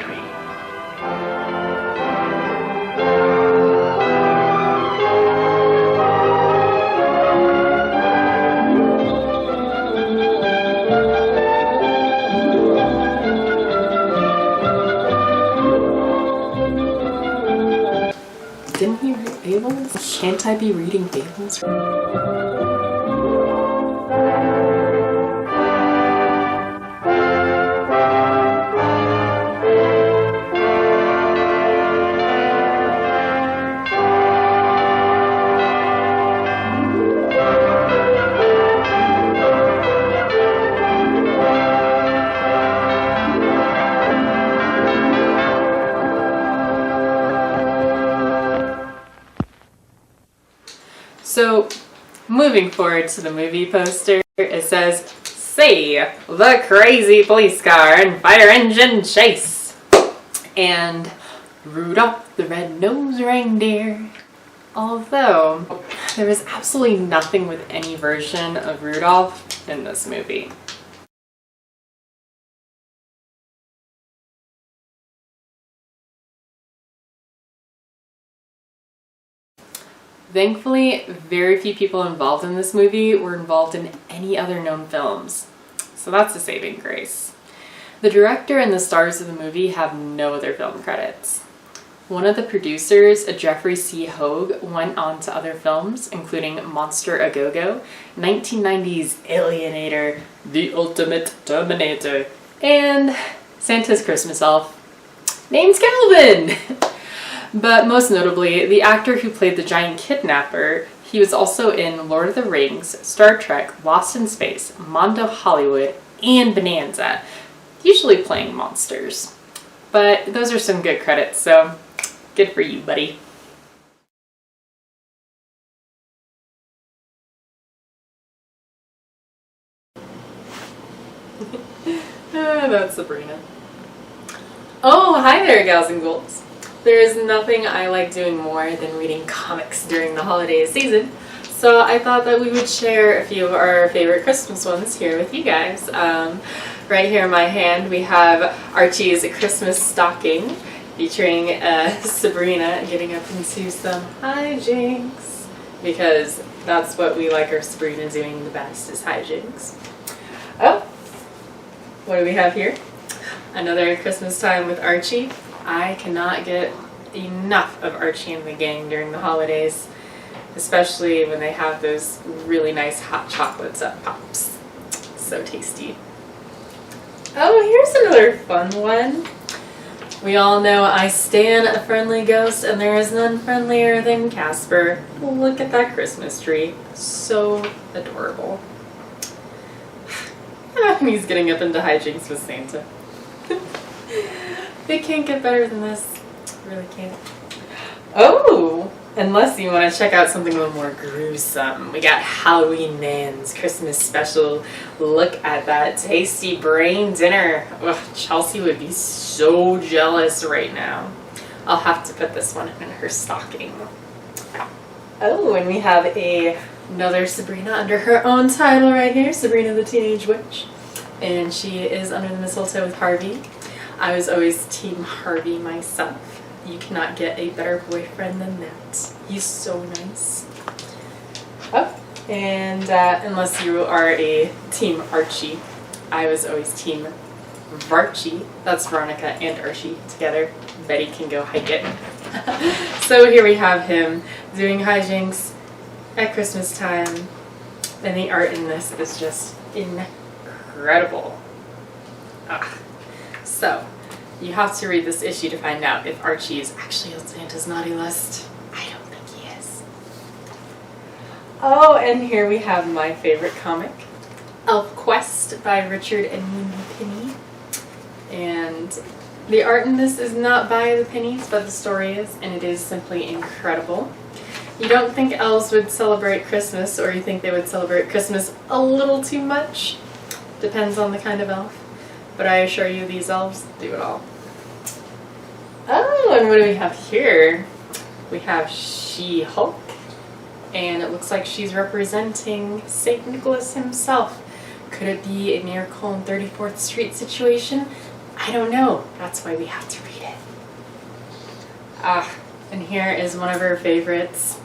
S1: Didn't he read fables? Can't I be reading fables? So, moving forward to the movie poster, it says, "See the crazy police car and fire engine chase." And Rudolph the red-nosed reindeer Although, there was absolutely nothing with any version of Rudolph in this movie. Thankfully, very few people involved in this movie were involved in any other known films, so that's a saving grace. The director and the stars of the movie have no other film credits. One of the producers, Jeffrey C. Hoag, went on to other films, including Monster A Go-Go, 1990's Alienator, The Ultimate Terminator, and Santa's Christmas Elf. Name's Calvin! But most notably, the actor who played the giant kidnapper, he was also in Lord of the Rings, Star Trek, Lost in Space, Mondo Hollywood, and Bonanza, usually playing monsters. But those are some good credits, so good for you, buddy. That's Sabrina. Oh, hi there, gals and ghouls. There is nothing I like doing more than reading comics during the holiday season, so I thought that we would share a few of our favorite Christmas ones here with you guys. Right here in my hand we have Archie's Christmas Stocking, featuring Sabrina getting up into some hijinks, because that's what we like our Sabrina doing the best, is hijinks. Oh, what do we have here? Another Christmas time with Archie. I cannot get enough of Archie and the gang during the holidays, especially when they have those really nice hot chocolates at Pops. So tasty. Oh, here's another fun one. We all know I stan a friendly ghost, and there is none friendlier than Casper. Look at that Christmas tree. So adorable. And he's getting up into hijinks with Santa. They can't get better than this. Really can't. Oh! Unless you want to check out something a little more gruesome. We got Halloween Nan's Christmas special. Look at that tasty brain dinner. Ugh, Chelsea would be so jealous right now. I'll have to put this one in her stocking. Oh, and we have another Sabrina under her own title right here. Sabrina the Teenage Witch. And she is under the mistletoe with Harvey. I was always Team Harvey myself. You cannot get a better boyfriend than that. He's so nice. Oh, and unless you are a Team Archie, I was always Team Varchie. That's Veronica and Archie together. Betty can go hike it. So here we have him doing hijinks at Christmas time. And the art in this is just incredible. Ah. So, you have to read this issue to find out if Archie is actually on Santa's naughty list. I don't think he is. Oh, and here we have my favorite comic, Elf Quest by Richard and Mindy Penny. And the art in this is not by the Pennies, but the story is, and it is simply incredible. You don't think elves would celebrate Christmas, or you think they would celebrate Christmas a little too much. Depends on the kind of elf. But I assure you, these elves do it all. Oh, and what do we have here? We have She-Hulk, and it looks like she's representing St. Nicholas himself. Could it be a Miracle on 34th Street situation? I don't know. That's why we have to read it. Ah, and here is one of our favorites,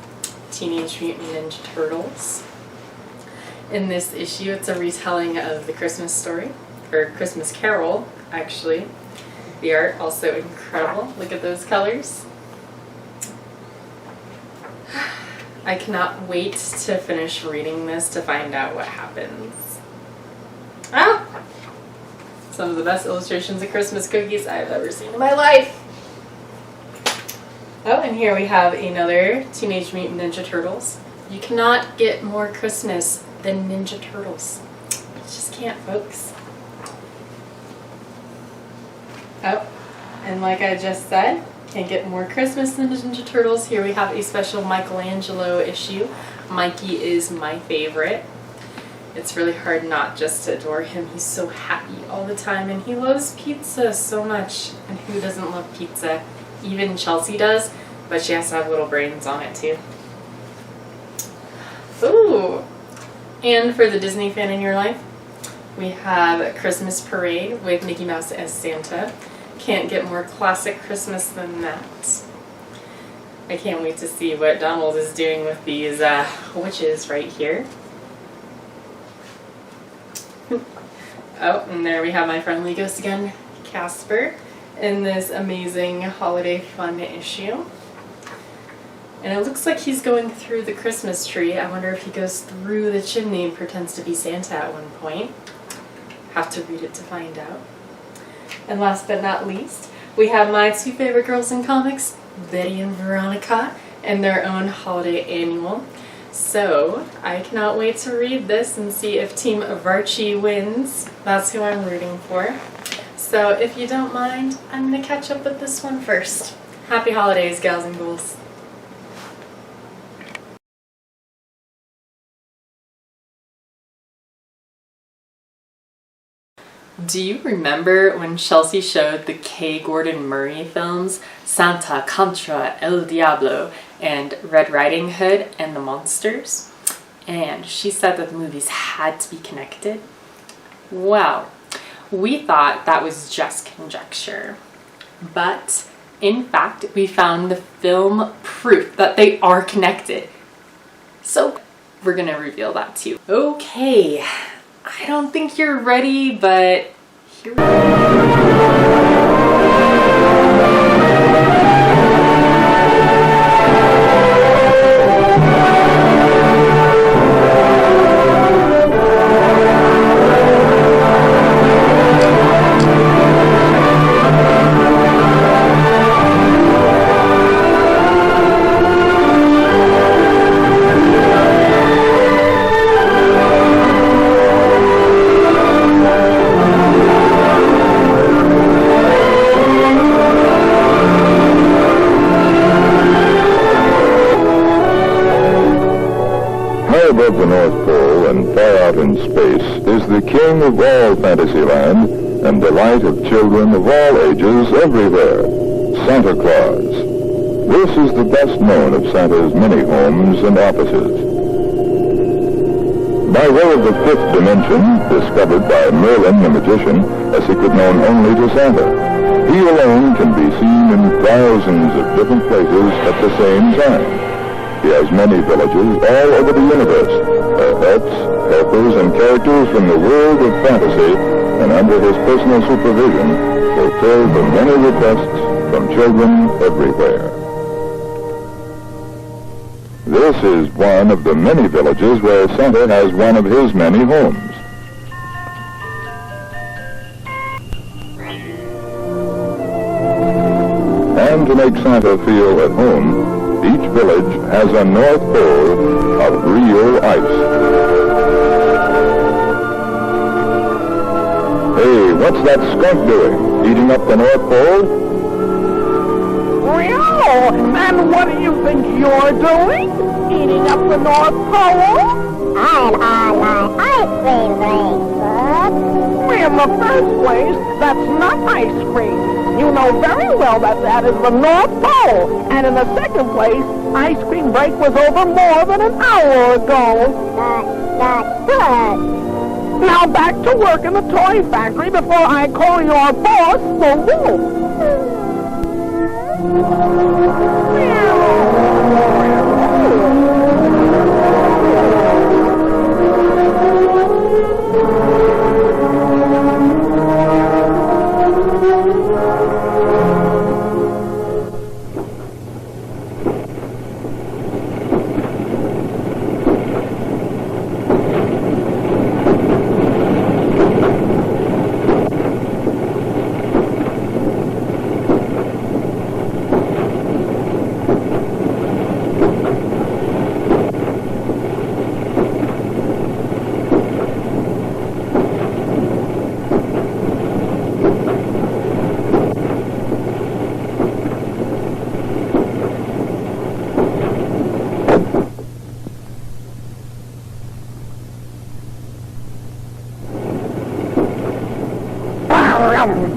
S1: Teenage Mutant Ninja Turtles. In this issue, it's a retelling of the Christmas story. Or Christmas Carol, actually. The art also incredible. Look at those colors. I cannot wait to finish reading this to find out what happens. Ah! Some of the best illustrations of Christmas cookies I've ever seen in my life. Oh, and here we have another Teenage Mutant Ninja Turtles. You cannot get more Christmas than Ninja Turtles. You just can't, folks. Oh, and like I just said, can't get more Christmas than Ninja Turtles. Here we have a special Michelangelo issue. Mikey is my favorite. It's really hard not just to adore him. He's so happy all the time, and he loves pizza so much. And who doesn't love pizza? Even Chelsea does, but she has to have little brains on it too. And for the Disney fan in your life, we have a Christmas Parade with Mickey Mouse as Santa. Can't get more classic Christmas than that. I can't wait to see what Donald is doing with these witches right here. Oh, and there we have my friendly ghost again, Casper, in this amazing holiday fun issue. And it looks like he's going through the Christmas tree. I wonder if he goes through the chimney and pretends to be Santa at one point. Have to read it to find out. And last but not least, we have my two favorite girls in comics, Betty and Veronica, and their own holiday annual. So I cannot wait to read this and see if Team Varchi wins. That's who I'm rooting for. So if you don't mind, I'm going to catch up with this one first. Happy holidays, gals and ghouls. Do you remember when Chelsea showed the K. Gordon Murray films, Santa Contra El Diablo and Red Riding Hood and the Monsters? And she said that the movies had to be connected. Well, we thought that was just conjecture. But in fact, we found the film proof that they are connected. So we're gonna reveal that too. Okay. I don't think you're ready, but here we go.
S13: Above the North Pole and far out in space is the king of all Fantasyland and delight of children of all ages everywhere, Santa Claus. This is the best known of Santa's many homes and offices. By way of the fifth dimension, discovered by Merlin the magician, a secret known only to Santa, he alone can be seen in thousands of different places at the same time. He has many villages all over the universe, elves, helpers, and characters from the world of fantasy, and under his personal supervision, fulfill the many requests from children everywhere. This is one of the many villages where Santa has one of his many homes. And to make Santa feel at home, each village has a North Pole of real ice. Hey, what's that skunk doing? Eating up the North Pole?
S14: Well, and what do you think you're doing? Eating up the North Pole?
S15: I'm on my ice cream break,
S14: In the first place, that's not ice cream. You know very well that is the North Pole. And in the second place, ice cream break was over more than an hour ago.
S15: Not good.
S14: Now back to work in the toy factory before I call your boss the wolf.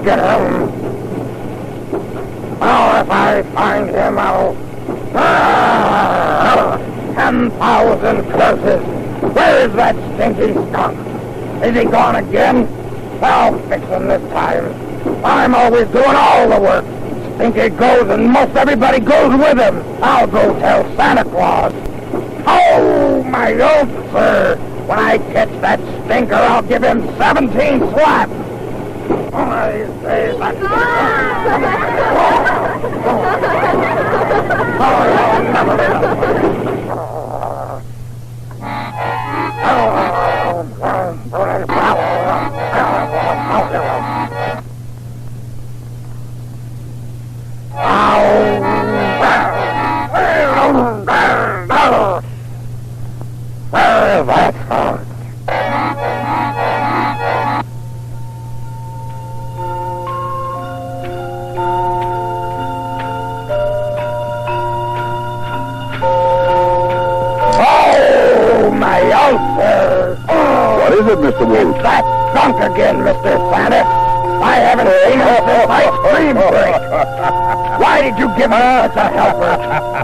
S16: Get him! Oh, if I find him, I'll... 10,000 curses!
S14: Where is that stinking skunk? Is he gone again? I'll fix him this time. I'm always doing all the work. Stinky goes and most everybody goes with him. I'll go tell Santa Claus. Oh, my oath, sir. When I catch that stinker, I'll give him 17 slaps. I say that...
S13: What is it, Mr. Wolf?
S14: It's that skunk again, Mr. Santa. I haven't seen him since ice cream break. Why did you give me such a helper?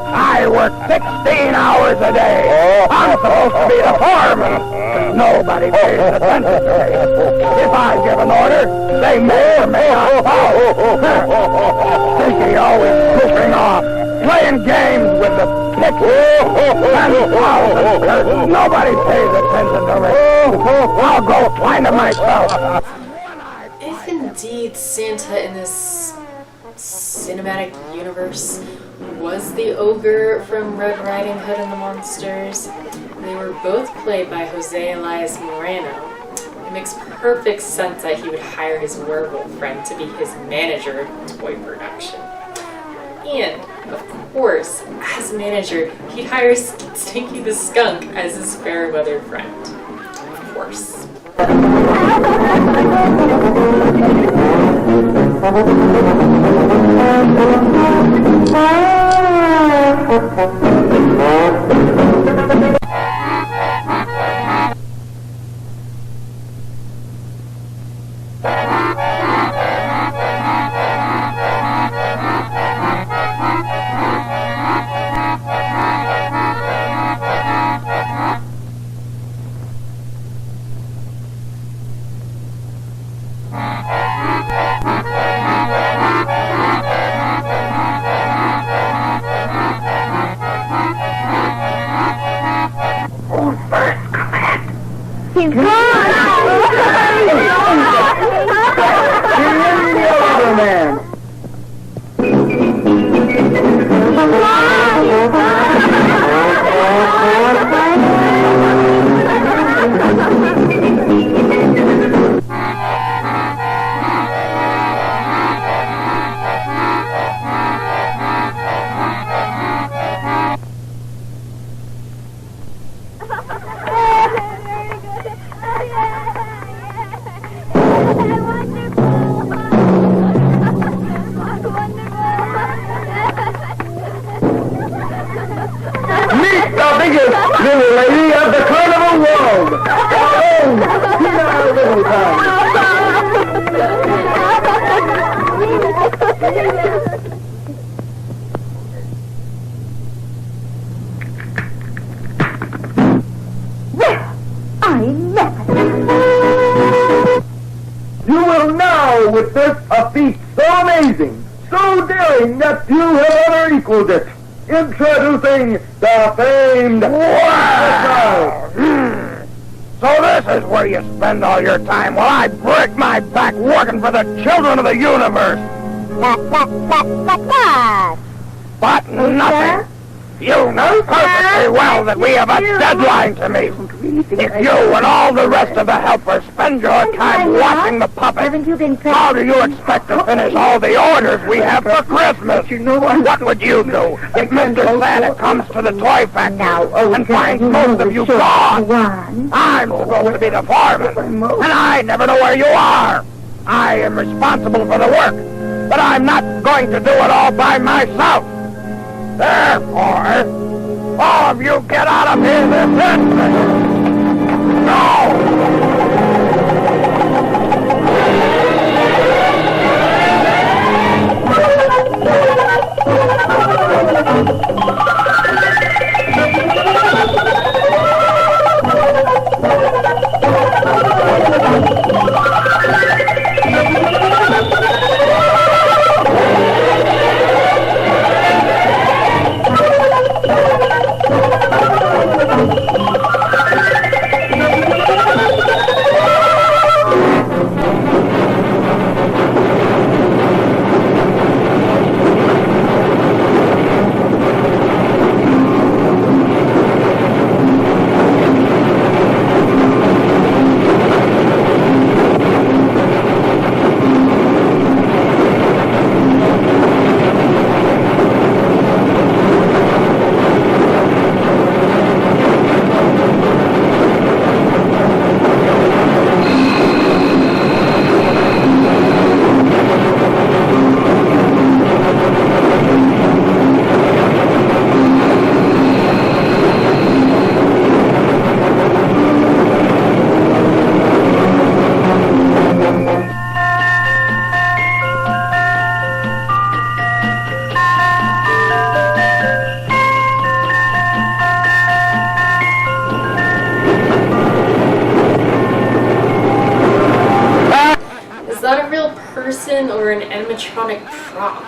S14: I work 16 hours a day. I'm supposed to be the foreman, but nobody pays attention to me. If I give an order, they may or may not follow. Stinky always goofing off, playing games with the pictures and flowers. Nobody pays attention to me. I'll go find him myself.
S1: If indeed Santa in this cinematic universe was the ogre from Red Riding Hood and the Monsters, they were both played by Jose Elias Moreno. It makes perfect sense that he would hire his werewolf friend to be his manager of toy production. And, of course, as manager, he'd hire Stinky the Skunk as his fair-weather friend. Of course.
S14: He's gone! Man. Little lady of the carnival world! Oh, here are little
S16: Well, I never.
S14: You will now witness a feat so amazing, so daring that few have ever equaled it. Introducing the famed... Wow! So this is where you spend all your time while I break my back working for the children of the universe. But nothing. You know perfectly well that we have a deadline to meet. If you and all the rest of the helpers spend your time watching the puppet, how do you expect to finish all the orders we have for Christmas? What would you do if Mr. Santa comes to the toy factory and finds most of you gone? I'm supposed to be the foreman, and I never know where you are. I am responsible for the work, but I'm not going to do it all by myself. Therefore, all of you get out of here this instant! No!
S1: animatronic prop.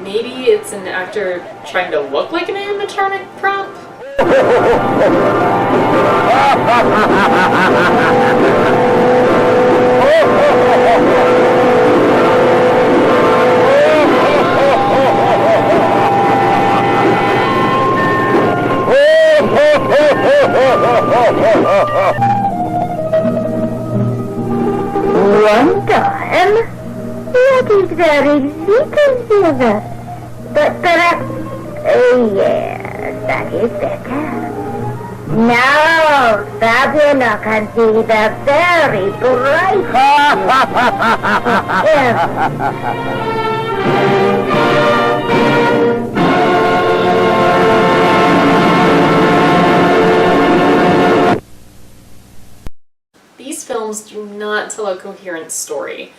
S1: Maybe it's an actor trying to look like an animatronic prop?
S15: One time, that is very little silver. But perhaps, yes, that is better. Now, Fabiola can see the very bright.
S1: These films do not tell a coherent story.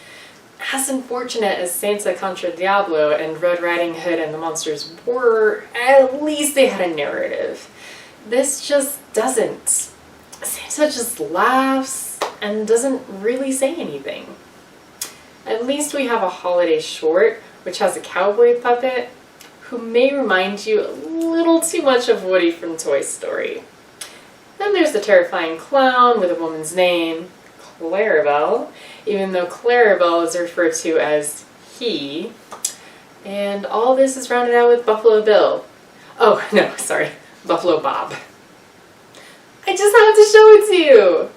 S1: As unfortunate as Santa contra Diablo and Red Riding Hood and the Monsters were, at least they had a narrative. This just doesn't. Santa just laughs and doesn't really say anything. At least we have a holiday short, which has a cowboy puppet, who may remind you a little too much of Woody from Toy Story. Then there's the terrifying clown with a woman's name, Clarabelle, even though Clarabelle is referred to as he. And all this is rounded out with Buffalo Bill. Oh, no, sorry, Buffalo Bob. I just have to show it to you!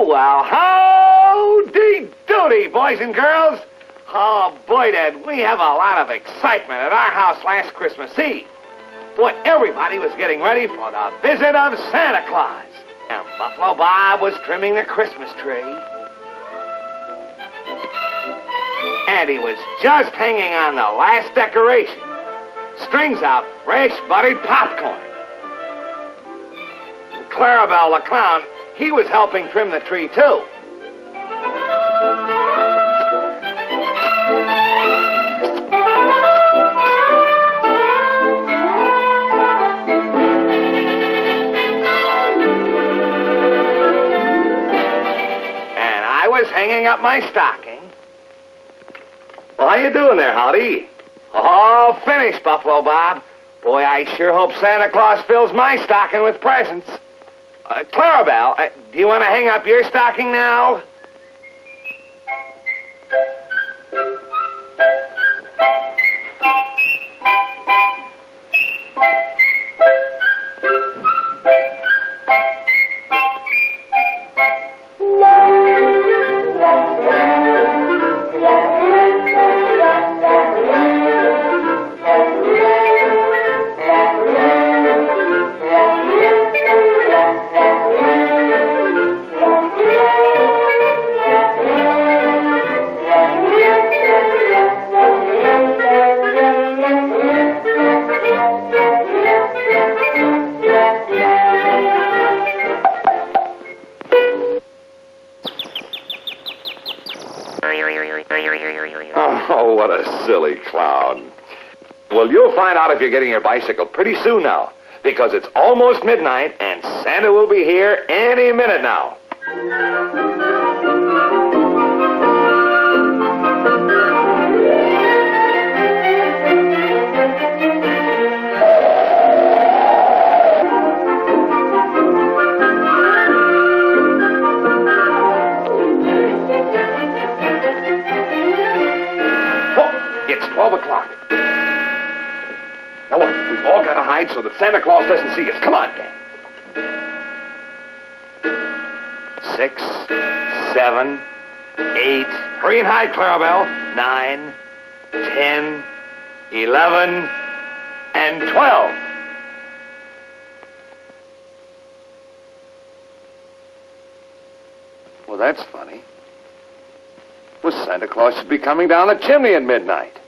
S14: Well, howdy doody, boys and girls. Oh, boy, did we have a lot of excitement at our house last Christmas Eve. Boy, everybody was getting ready for the visit of Santa Claus. And Buffalo Bob was trimming the Christmas tree. And he was just hanging on the last decoration. Strings out fresh buttered popcorn. And Clarabelle the clown, he was helping trim the tree, too. And I was hanging up my stocking. Well, how you doing there, Howdy? All finished, Buffalo Bob. Boy, I sure hope Santa Claus fills my stocking with presents. Clarabelle, do you want to hang up your stocking now? Oh, what a silly clown. Well, you'll find out if you're getting your bicycle pretty soon now, because it's almost midnight and Santa will be here any minute now. It's 12 o'clock. Now look, we've all got to hide so that Santa Claus doesn't see us. Come on, gang. 6, 7, 8. Hurry and hide, Clarabelle. 9, 10, 11, and 12. Well, that's funny. Well, Santa Claus should be coming down the chimney at midnight.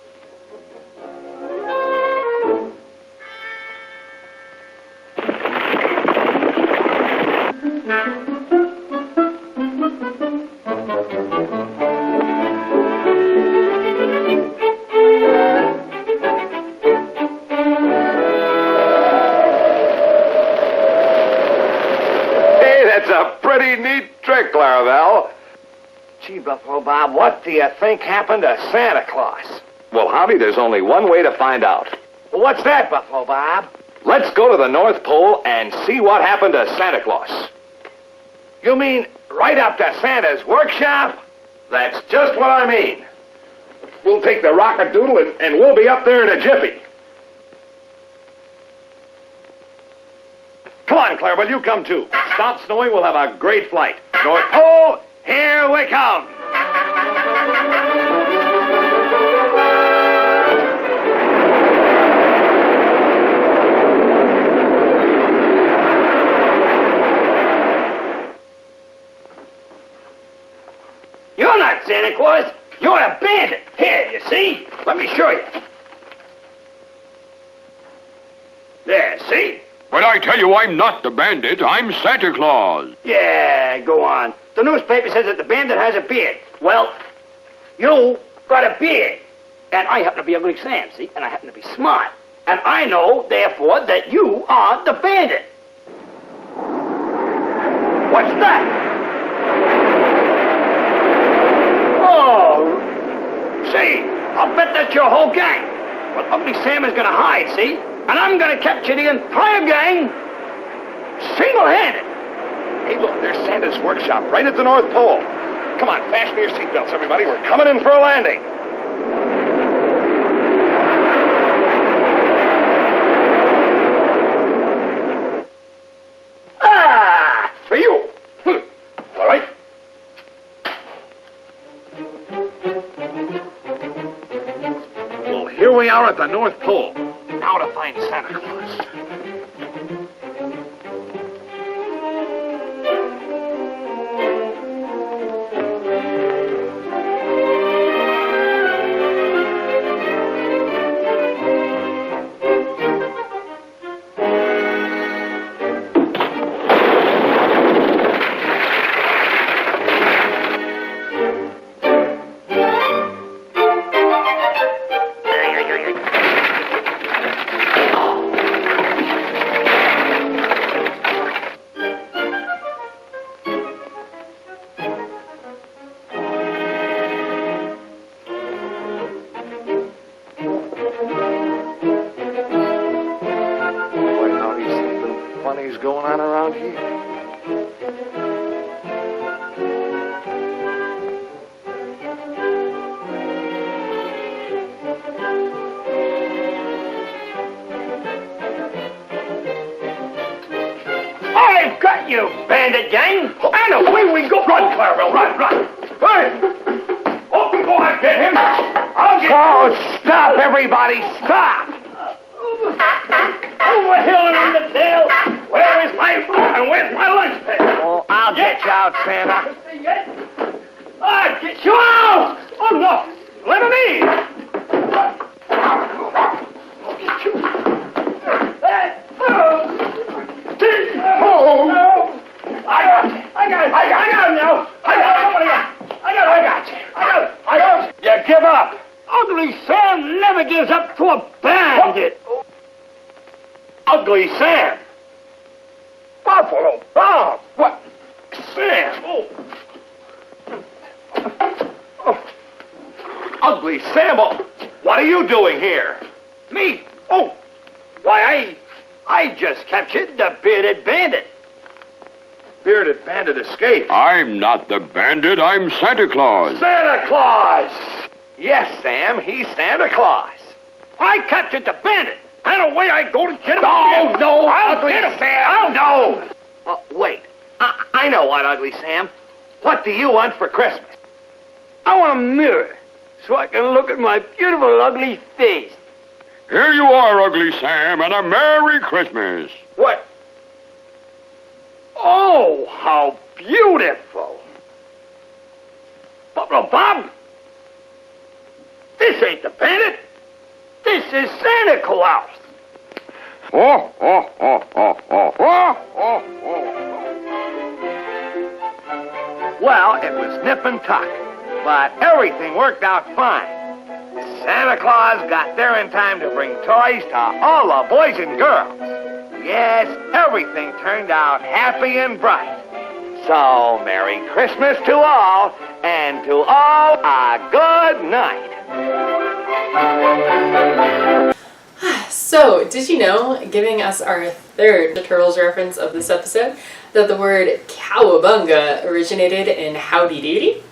S17: pretty neat trick, Clarabelle.
S14: Gee, Buffalo Bob, what do you think happened to Santa Claus?
S17: Well, Howdy, there's only one way to find out.
S14: Well, what's that, Buffalo Bob?
S17: Let's go to the North Pole and see what happened to Santa Claus.
S14: You mean right up to Santa's workshop?
S17: That's just what I mean. We'll take the rocket-doodle and we'll be up there in a jiffy. Come on, Clarabelle, you come too. Stop snowing, we'll have a great flight. North Pole, here we come.
S14: You're not Santa Claus. You're a bandit. Here, you see? Let me show you. There, see?
S18: But I tell you, I'm not the bandit. I'm Santa Claus.
S14: Yeah, go on. The newspaper says that the bandit has a beard. Well, you got a beard. And I happen to be Ugly Sam, see? And I happen to be smart. And I know, therefore, that you are the bandit. What's that? Oh, see, I'll bet that's your whole gang. Well, Ugly Sam is gonna hide, see? And I'm gonna capture the entire gang single-handed.
S17: Hey, look, there's Santa's workshop right at the North Pole. Come on, fasten your seatbelts, everybody. We're coming in for a landing.
S14: Ah, for you.
S17: All right. Well, here we are at the North Pole. Now to find Santa Claus. Going on around here.
S14: I've got you, bandit gang. And away we go. Run, Clarabelle, run. Hey! Oh, go on, get him. I'll get... Oh, stop, everybody, stop. Over hill and in the tail. Where is my food and where's my lunch pail? Oh, I'll get you out, Santa. I'll get you out! Oh, no. Let him in. I'll get you. Oh, I got him now. I got him. You give up. Ugly Sam never gives up to a bandit. Ugly Sam. Buffalo Bob! What? Sam! Oh. Ugly Sam! What are you doing here? Me? Oh! Why, I just captured the bearded bandit.
S17: Bearded bandit escaped.
S18: I'm not the bandit. I'm Santa Claus.
S14: Santa Claus! Yes, Sam, he's Santa Claus. I captured the bandit. And away I go to get him. No, Ugly Sam. No. Wait. I know what, Ugly Sam. What do you want for Christmas? I want a mirror so I can look at my beautiful, ugly face.
S18: Here you are, Ugly Sam, and a Merry Christmas.
S14: What? Oh, how beautiful. Buffalo Bob, this ain't the bandit. This is Santa Claus.
S18: Oh.
S14: Well, it was nip and tuck, but everything worked out fine. Santa Claus got there in time to bring toys to all the boys and girls. Yes, everything turned out happy and bright. So, Merry Christmas to all, and to all a good night.
S1: So, did you know, giving us our third Turtles reference of this episode, that the word cowabunga originated in Howdy Doody?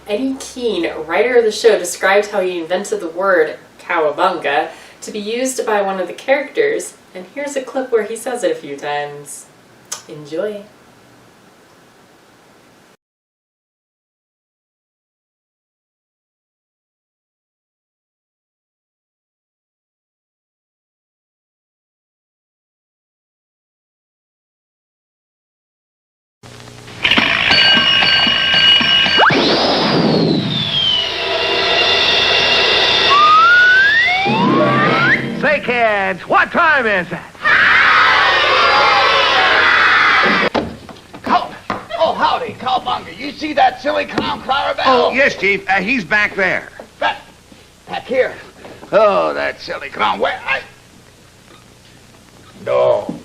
S1: Eddie Keene, writer of the show, described how he invented the word cowabunga to be used by one of the characters, and here's a clip where he says it a few times. Enjoy.
S14: Say, kids, what time is it?
S19: Oh, howdy, Cowabunga. You see that silly clown Clarabelle?
S14: Oh, yes, Chief. He's back there.
S19: Back here. Oh, that silly clown. No.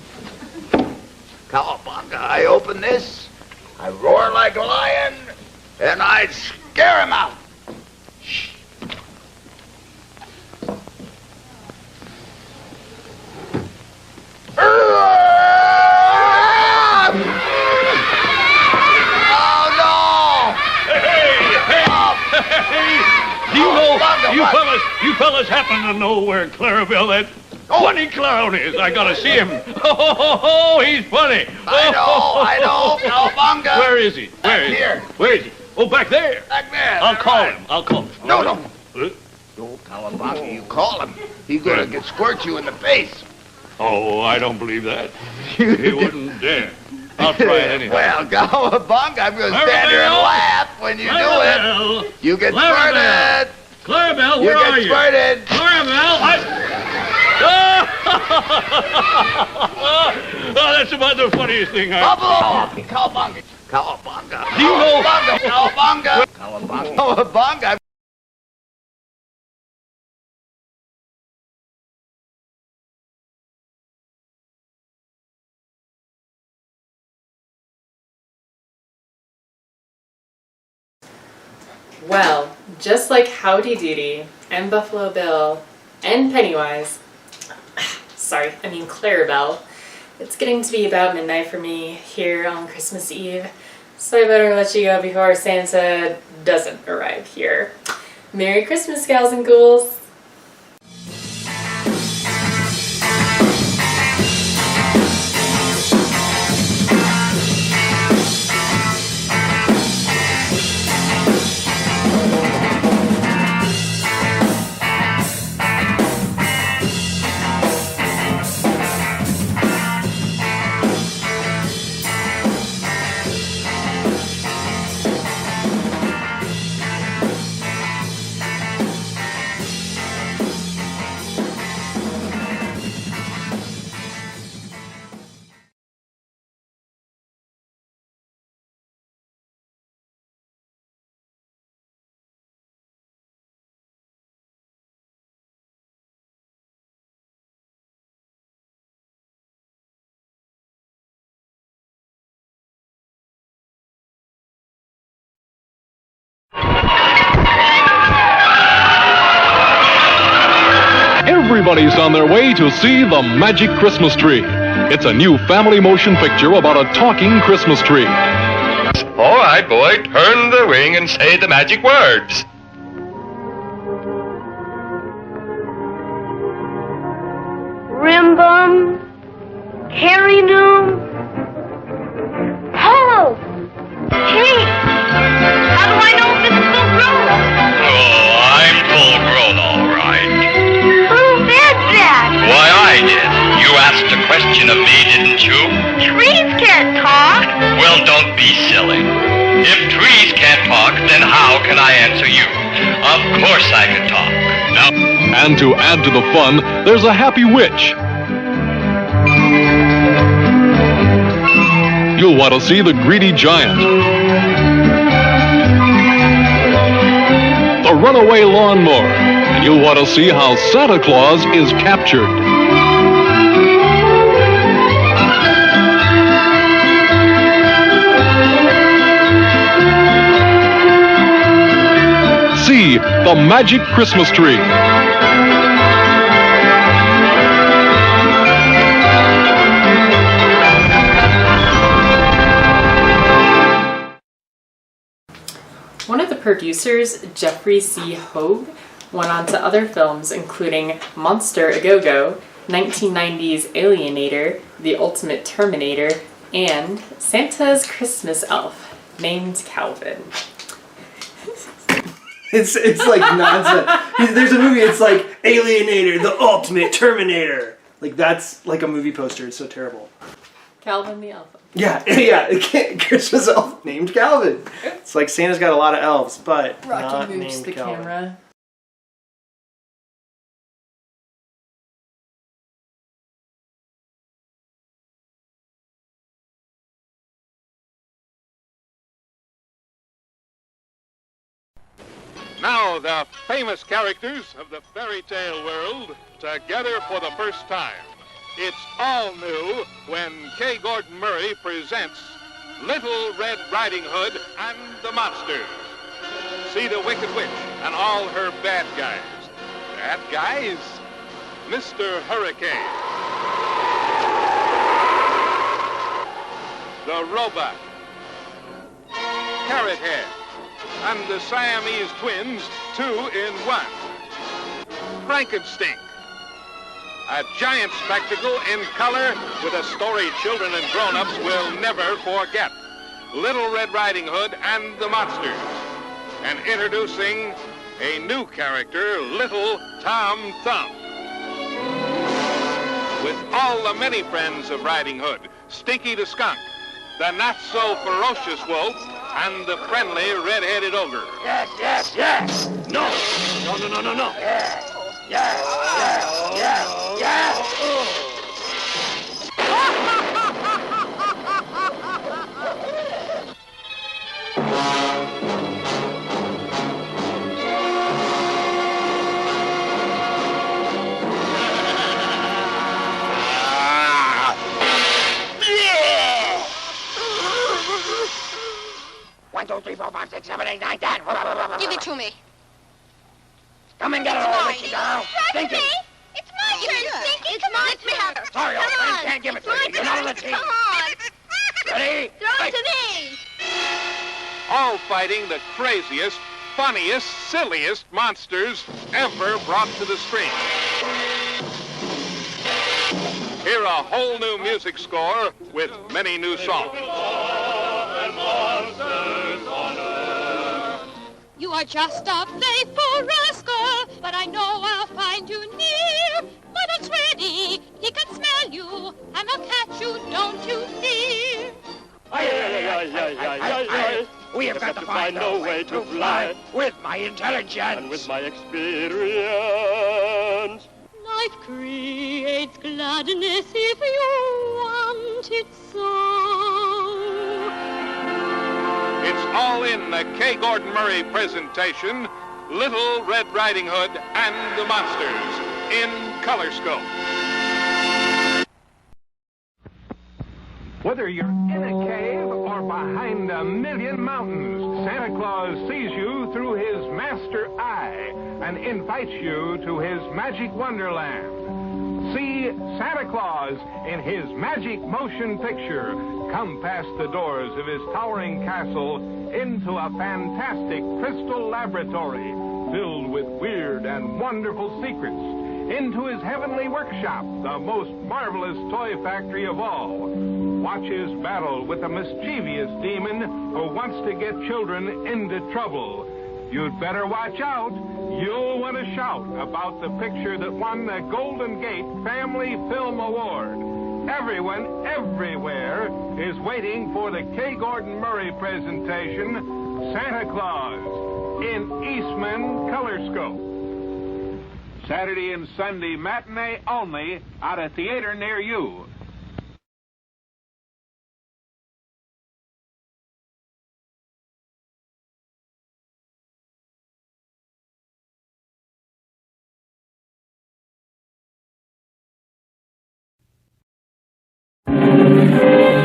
S19: Cowabunga, I open this, I roar like a lion, and I scare him out. Shh.
S18: You fellas happen to know where Clarabelle, that funny clown is? I gotta see him. Oh, he's funny.
S19: I know, Cowabunga.
S18: Where is he?
S19: Here.
S18: Where is he? Oh, back there.
S19: Back there.
S18: I'll call him.
S19: No. No, Cowabunga, you call him. He's gonna squirt you in the face.
S18: Oh, I don't believe that. He wouldn't dare. I'll try it anyhow.
S19: Well, Cowabunga, I'm gonna stand here and laugh when you do it. You get squirted.
S18: Clarabelle, where are you?
S19: You get squirted.
S18: Clarabelle, oh, that's about the funniest thing
S19: Cowabunga.
S18: Do you know?
S19: Cowabunga.
S1: Well, just like Howdy Doody and Buffalo Bill and Pennywise, Clarabelle, it's getting to be about midnight for me here on Christmas Eve, so I better let you go before Santa doesn't arrive here. Merry Christmas, gals and ghouls!
S3: Everybody's on their way to see The Magic Christmas Tree. It's a new family motion picture about a talking Christmas tree.
S10: All right, boy, turn the ring and say the magic words.
S4: Rimbum, Carry-Noom, Polo. Hey, how do I know if it's full grown?
S10: Oh, I'm full grown, all right.
S4: Who said that?
S10: Why, I did. You asked a question of me, didn't you?
S4: Trees can't talk.
S10: Well, don't be silly. If trees can't talk, then how can I answer you? Of course I can talk. Now,
S3: and to add to the fun, there's a happy witch. You'll want to see the greedy giant, the runaway lawnmower, and you'll want to see how Santa Claus is captured. The Magic Christmas Tree.
S1: One of the producers, Jeffrey C. Hogue, went on to other films including Monster A-Go-Go, 1990's Alienator, The Ultimate Terminator, and Santa's Christmas Elf, named Calvin.
S20: It's like nonsense. There's a movie, it's like Alienator, The Ultimate Terminator. Like that's like a movie poster. It's so terrible.
S1: Calvin the Elf.
S20: Yeah. Christmas elf named Calvin. It's like Santa's got a lot of elves, but
S1: Rocky
S20: not
S1: moves
S20: named
S1: the
S20: Calvin.
S1: camera.
S21: Now the famous characters of the fairy tale world together for the first time. It's all new when K. Gordon Murray presents Little Red Riding Hood and the Monsters. See the Wicked Witch and all her bad guys. Bad guys? Mr. Hurricane. The Robot. Carrot Head. And the Siamese twins, 2 in 1. Frankenstein. A giant spectacle in color with a story children and grown-ups will never forget. Little Red Riding Hood and the Monsters. And introducing a new character, Little Tom Thumb. With all the many friends of Riding Hood, Stinky the Skunk, the not-so-ferocious wolf, and the friendly red-headed ogre.
S14: Yes, yes, yes.
S21: No. No.
S14: Yes, yes, yes, yes, One, two, three, four, five, 6, 7, 8, 9, 10.
S22: Give it to me.
S14: Come and get it, old witchy girl. Stinky.
S22: It's my turn, Stinky. It's my turn.
S14: Sorry, old friend, can't give it to you. You're not on the team.
S22: Come on.
S14: Ready?
S22: Throw it to me.
S21: All fighting the craziest, funniest, silliest monsters ever brought to the screen. Hear a whole new music score with many new songs.
S22: You are just a playful rascal, but I know I'll find you near. Mother's ready, he can smell you, and I'll catch you, don't you fear.
S14: We have got to find a way to fly with my intelligence
S18: and with my experience.
S22: Life creates gladness if you want it so.
S21: It's all in the K. Gordon Murray presentation, Little Red Riding Hood and the Monsters in Color Scope.
S23: Whether you're in a cave or behind a million mountains, Santa Claus sees you through his master eye and invites you to his magic wonderland. See Santa Claus in his magic motion picture come past the doors of his towering castle into a fantastic crystal laboratory filled with weird and wonderful secrets, into his heavenly workshop, the most marvelous toy factory of all. Watch his battle with a mischievous demon who wants to get children into trouble. You'd better watch out. You'll want to shout about the picture that won the Golden Gate Family Film Award. Everyone, everywhere, is waiting for the K. Gordon Murray presentation, Santa Claus, in Eastman Color Scope. Saturday and Sunday matinee only at a theater near you.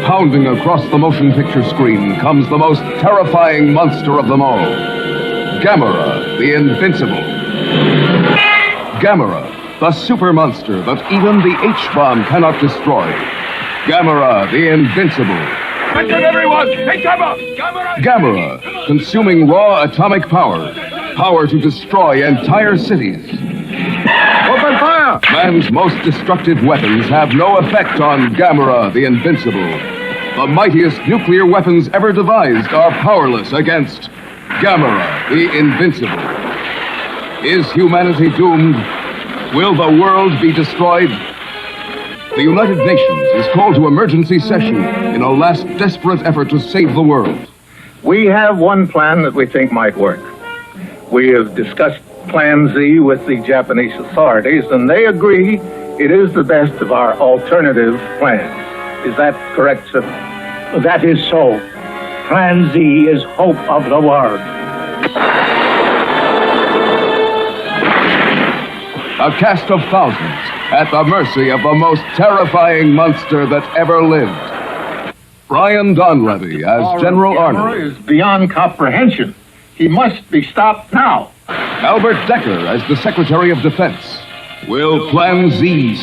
S24: Pounding across the motion picture screen comes the most terrifying monster of them all.
S12: Gamera, the Invincible. Gamera, the super monster that even the H-bomb cannot destroy. Gamera, the Invincible.
S14: Attention, everyone! Hey, Gamera!
S12: Gamera, consuming raw atomic power. Power to destroy entire cities.
S14: Open fire!
S12: Man's most destructive weapons have no effect on Gamera, the Invincible. The mightiest nuclear weapons ever devised are powerless against Gamera, the Invincible. Is humanity doomed? Will the world be destroyed? The United Nations is called to emergency session in a last desperate effort to save the world.
S5: We have one plan that we think might work. We have discussed Plan Z with the Japanese authorities, and they agree it is the best of our alternative plans. Is that correct, sir?
S2: That is so. Plan Z is hope of the world.
S12: A cast of thousands at the mercy of the most terrifying monster that ever lived. Brian Donlevy as General Arnold.
S5: Is beyond comprehension. He must be stopped now.
S12: Albert Decker as the Secretary of Defense. Will Plan Z